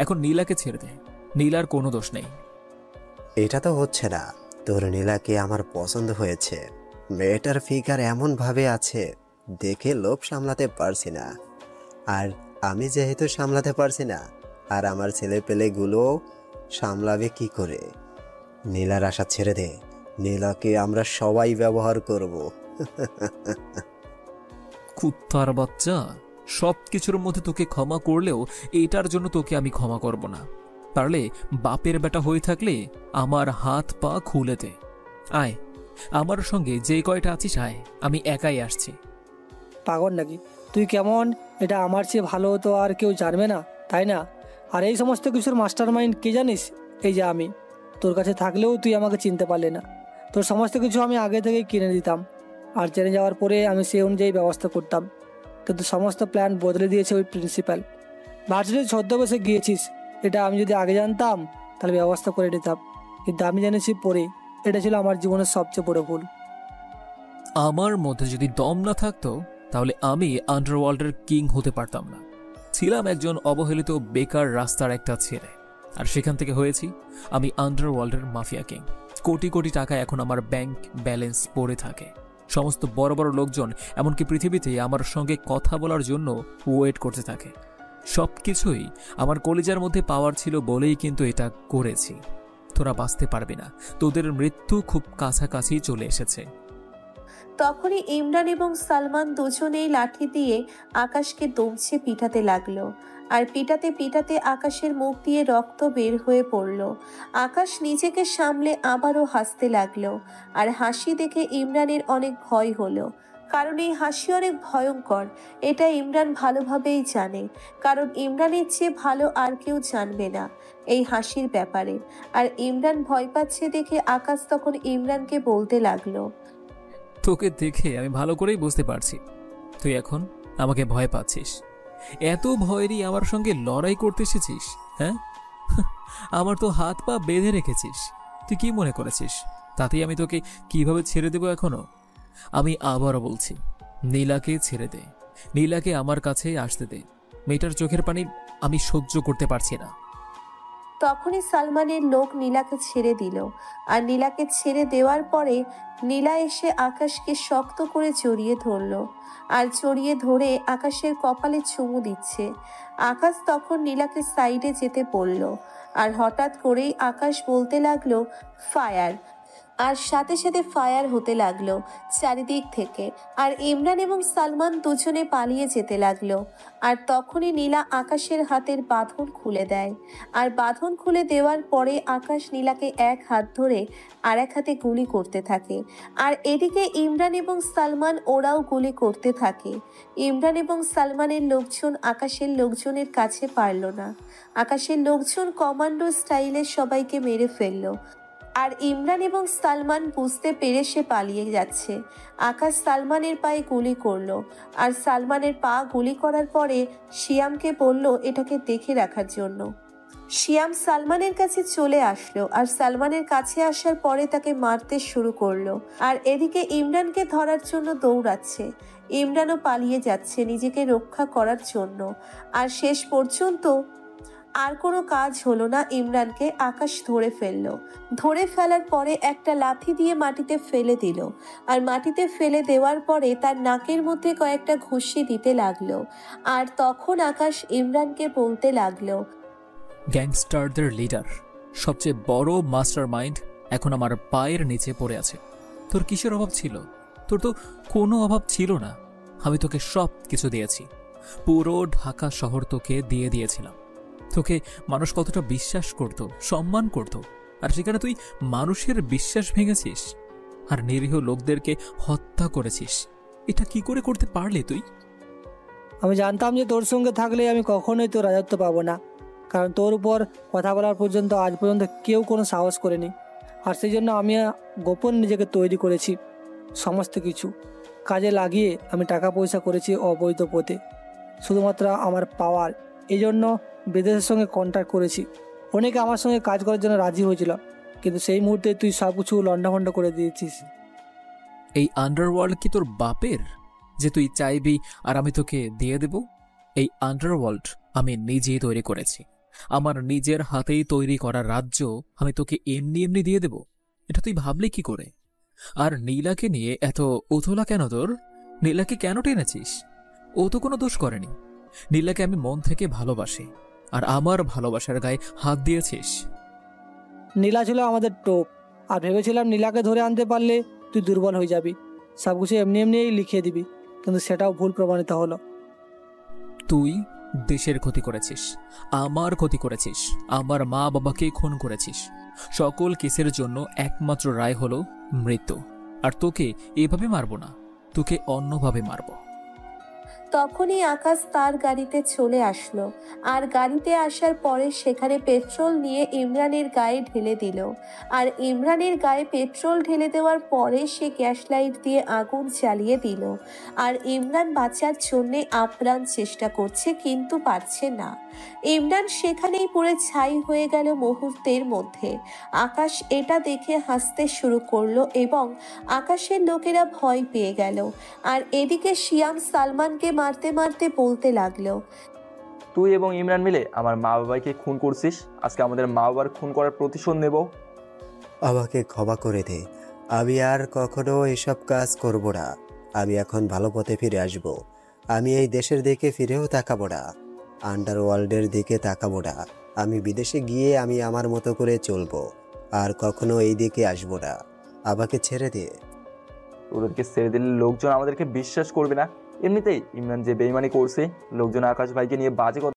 Speaker 2: এখন নীলাকে ছেড়ে দে। নীলার কোনো দোষ নেই।
Speaker 14: এটা তো হচ্ছে না। তোর নীলাকে আমার পছন্দ হয়েছে। মেয়েটার ফিগার এমন ভাবে আছে, দেখে লোভ সামলাতে পারছি না। আর আমি যেহেতু সামলাতে পারছি না, আর আমার ছেলে পেলেগুলো সামলাবে কি করে? নীলার আশা ছেড়ে দে। নীলাকে আমরা সবাই ব্যবহার করব।
Speaker 2: কুত্তার বাচ্চা, সব কিছুর মধ্যে তোকে ক্ষমা করলেও এটার জন্য তোকে আমি ক্ষমা করব না। পারলে বাপের বেটা হয়ে থাকলে আমার হাত পা খুলে দে। আয় আমার সঙ্গে যে কয়টা আছিস আয়, আমি একাই আসছি।
Speaker 1: পাগল নাকি তুই? কেমন এটা আমার চেয়ে ভালো তো আর কেউ জানবে না, তাই না? আর এই সমস্ত কিছুর মাস্টার মাইন্ড কে জানিস? এই যে আমি। তোর কাছে থাকলেও তুই আমাকে চিনতে পারলে না। তোর সমস্ত কিছু আমি আগে থেকে কিনে দিতাম। আর জেনে যাওয়ার পরে আমি সেই অনুযায়ী ব্যবস্থা করতাম। কিন্তু সমস্ত প্ল্যান বদলে দিয়েছে ওই প্রিন্সিপাল। ভার্সিটির ছদ্মবেশে গিয়েছিস, এটা আমি যদি আগে জানতাম তাহলে ব্যবস্থা করে নিতাম। কিন্তু আমি জেনেছি পরে। এটা ছিল আমার জীবনের সবচেয়ে বড় ভুল।
Speaker 2: আমার মধ্যে যদি দম না থাকতো তাহলে আমি আন্ডারওয়ার্ল্ডের কিং হতে পারতাম না। ছিলাম একজন অবহেলিত বেকার রাস্তার একটা ছেলে। আর সেখান থেকে হয়েছি আমি আন্ডারওয়ার্ল্ডের মাফিয়া কিং। কোটি কোটি টাকা এখন আমার ব্যাংক ব্যালেন্স পড়ে থাকে। সমস্ত বড় বড় লোকজন, এমনকি পৃথিবীতে আমার সঙ্গে কথা বলার জন্য ওয়েট করতে থাকে। সব কিছুই আমার কলিজার মধ্যে পাওয়ার ছিল বলেই কিন্তু এটা করেছি। তোরা বাঁচতে পারবি না, তোদের মৃত্যু খুব কাছাকাছি চলে এসেছে।
Speaker 3: তখনই ইমরান এবং সালমান দুজনেই লাঠি দিয়ে আকাশকে দমছে পিটাতে লাগলো। আর পিটাতে পিটাতে আকাশের মুখ দিয়ে রক্ত বের হয়ে পড়ল। আকাশ নিজেকে সামলে আবারও হাসতে লাগলো। আর হাসি দেখে ইমরানের অনেক ভয় হলো, কারণ এই হাসি অনেক ভয়ঙ্কর। এটা ইমরান ভালোভাবেই জানে, কারণ ইমরানের চেয়ে ভালো আর কেউ জানবে না এই হাসির ব্যাপারে। আর ইমরান ভয় পাচ্ছে দেখে আকাশ তখন ইমরানকে বলতে লাগলো,
Speaker 2: তোকে দেখে আমি ভালো করেই বুঝতে পারছি তুই এখন আমাকে ভয় পাচ্ছিস। এত ভয়েরই আমার সঙ্গে লড়াই করতে এসেছিস? হ্যাঁ, আমার তো হাত পা বেঁধে রেখেছিস। তুই কি মনে করেছিস তাতেই আমি তোকে কিভাবে ছেড়ে দেব? এখনো আমি আবারও বলছি, নীলাকে ছেড়ে দে। নীলাকে আমার কাছে আসতে দে। মেয়েটার চোখের পানি আমি সহ্য করতে পারছি না।
Speaker 3: তখনই সালমানের লোক নীলাকে ছেড়ে দিল। আর নীলাকে ছেড়ে দেওয়ার পরে নীলা এসে আকাশকে শক্ত করে জড়িয়ে ধরলো। আর জড়িয়ে ধরে আকাশের কপালে চুমু দিচ্ছে। আকাশ তখন নীলাকে সাইডে যেতে বলল। আর হঠাৎ করেই আকাশ বলতে লাগলো, ফায়ার। আর সাথে সাথে ফায়ার হতে লাগলো চারিদিক থেকে। আর ইমরান এবং সালমান দুজনে পালিয়ে যেতে লাগলো। আর তখনই নীলা আকাশের হাতের বাঁধন খুলে দেয়। আর বাঁধন খুলে দেওয়ার পরে আকাশ নীলাকে এক হাত ধরে আর এক হাতে গুলি করতে থাকে। আর এদিকে ইমরান এবং সালমান ওরাও গুলি করতে থাকে। ইমরান এবং সালমানের লোকজন আকাশের লোকজনের কাছে পারল না। আকাশের লোকজন কমান্ডো স্টাইলে সবাইকে মেরে ফেললো। আর ইমরান এবং সালমান বুঝতে পেরে সে পালিয়ে যাচ্ছে। আকাশ সালমানের পায়ে গুলি করলো। আর সালমানের পা গুলি করার পরে শিয়ামকে বলল এটাকে দেখে রাখার জন্য। শিয়াম সালমানের কাছে চলে আসলো আর সালমানের কাছে আসার পরে তাকে মারতে শুরু করলো। আর এদিকে ইমরানকে ধরার জন্য দৌড়াচ্ছে। ইমরানও পালিয়ে যাচ্ছে নিজেকে রক্ষা করার জন্য। আর শেষ পর্যন্ত আর কোনো কাজ হলো না, ইমরানকে আকাশ ধরে ফেললো। ধরে ফেলার পরে একটা লাথি দিয়ে মাটিতে ফেলে দিল। আর মাটিতে ফেলে দেওয়ার পরে তার নাকের মধ্যে কয়েকটা ঘুষি দিতে লাগলো। আর তখন আকাশ ইমরানকে বলতে লাগলো,
Speaker 2: গ্যাংস্টারদের লিডার, সবচেয়ে বড় মাস্টার মাইন্ড এখন আমার পায়ের নিচে পড়ে আছে। তোর কিসের অভাব ছিল? তোর তো কোনো অভাব ছিল না। আমি তোকে সব কিছু দিয়েছি, পুরো ঢাকা শহর তোকে দিয়ে দিয়েছিলাম। তোকে মানুষ কতটা বিশ্বাস করত, সম্মান করত, আর সেখানে তুই মানুষের বিশ্বাস ভেঙেছিস আর নিরীহ লোকদেরকে হত্যা করেছিস। এটা কি করে করতে পারলি তুই?
Speaker 1: আমি জানতাম যে তোর সঙ্গে থাকলে আমি কখনোই তোর রাজত্ব পাবো না, কারণ তোর উপর কথা বলার পর্যন্ত আজ পর্যন্ত কেউ কোনো সাহস করেনি। আর সেই জন্য আমি গোপন নিজেকে তৈরি করেছি। সমস্ত কিছু কাজে লাগিয়ে আমি টাকা পয়সা করেছি অবৈধ পথে, শুধুমাত্র আমার পাওয়ার। এই জন্য বিদেশের সঙ্গে কন্ট্যাক্ট করেছি। অনেকে আমার সঙ্গে কাজ করার জন্য রাজি হয়েছিল, কিন্তু সেই মুহূর্তে তুই সব কিছু লন্ডাভন্ড করে দিয়েছিস।
Speaker 2: এই আন্ডারওয়ার্ল্ড কি তোর বাপের যে তুই চাইবি আর আমি তোকে দিয়ে দেব? এই আন্ডারওয়ার্ল্ড আমি নিজেই তৈরি করেছি। আমার নিজের হাতেই তৈরি করা রাজ্য আমি তোকে এমনি এমনি দিয়ে দেব? এটা তুই ভাবলি কি করে? আর নীলাকে নিয়ে এত উতলা কেন তোর? নীলাকে কেন টেনেছিস? ও তো কোনো দোষ করেনি। নীলাকে আমি মন থেকে ভালোবাসি, আর আমার ভালোবাসার গায়ে হাত দিয়েছিস।
Speaker 1: নীলা ছিল আমাদের টোপ, আর ভেবেছিলাম নীলাকে ধরে আনতে পারলে তুই দুর্বল হয়ে যাবি, সব কিছু এমনি এমনিই লিখিয়ে দিবি, কিন্তু সেটাও ভুল প্রমাণিত হলো।
Speaker 2: তুই দেশের ক্ষতি করেছিস, আমার ক্ষতি করেছিস, আমার মা বাবাকে খুন করেছিস। সকল কেসের জন্য একমাত্র রায় হলো মৃত্যু। আর তোকে এভাবে মারব না, তোকে অন্যভাবে মারব।
Speaker 3: তখনই আকাশ তার গাড়িতে চলে আসলো। আর গাড়িতে আসার পরে সেখানে পেট্রোল নিয়ে ইমরানের গায়ে ঢেলে দিল। আর ইমরানের গায়ে পেট্রোল ঢেলে দেওয়ার পরে সে গ্যাস লাইট দিয়ে আগুন জ্বালিয়ে দিল। আর ইমরান বাঁচার জন্যে আপ্রাণ চেষ্টা করছে, কিন্তু পারছে না। ইমরান সেখানেই পুরো ছাই হয়ে গেল মুহূর্তের মধ্যে। আকাশ এটা দেখে হাসতে শুরু করলো এবং আকাশের লোকেরা ভয় পেয়ে গেল। আর এদিকে শিয়াম সালমানকে মারতে মারতে বলতে লাগলো,
Speaker 9: তুই এবং ইমরান মিলে আমার মা বাবাকে খুন করছিস। আজকে আমাদের মা বাবার খুন করার প্রতিশোধ নেব।
Speaker 14: আমাকে ক্ষমা করে দে, আমি আর কখনো এসব কাজ করব না। আমি এখন ভালো পথে ফিরে আসব। আমি এই দেশের দিকে ফিরেও তাকাবো না, আন্ডারওয়ার্ল্ডের দিকে তাকাবো না। আমি বিদেশে গিয়ে আমি আমার মতো করে চলবো, আর কখনো এই দিকে আসবো না। আমাকে ছেড়ে দে।
Speaker 9: ওদেরকে ছেড়ে দিলে লোকজন আমাদেরকে বিশ্বাস করবে না। এমনিতেই ইমরান যে বেইমানি করছে, লোকজন আকাশ ভাইকে নিয়ে বাজে কথা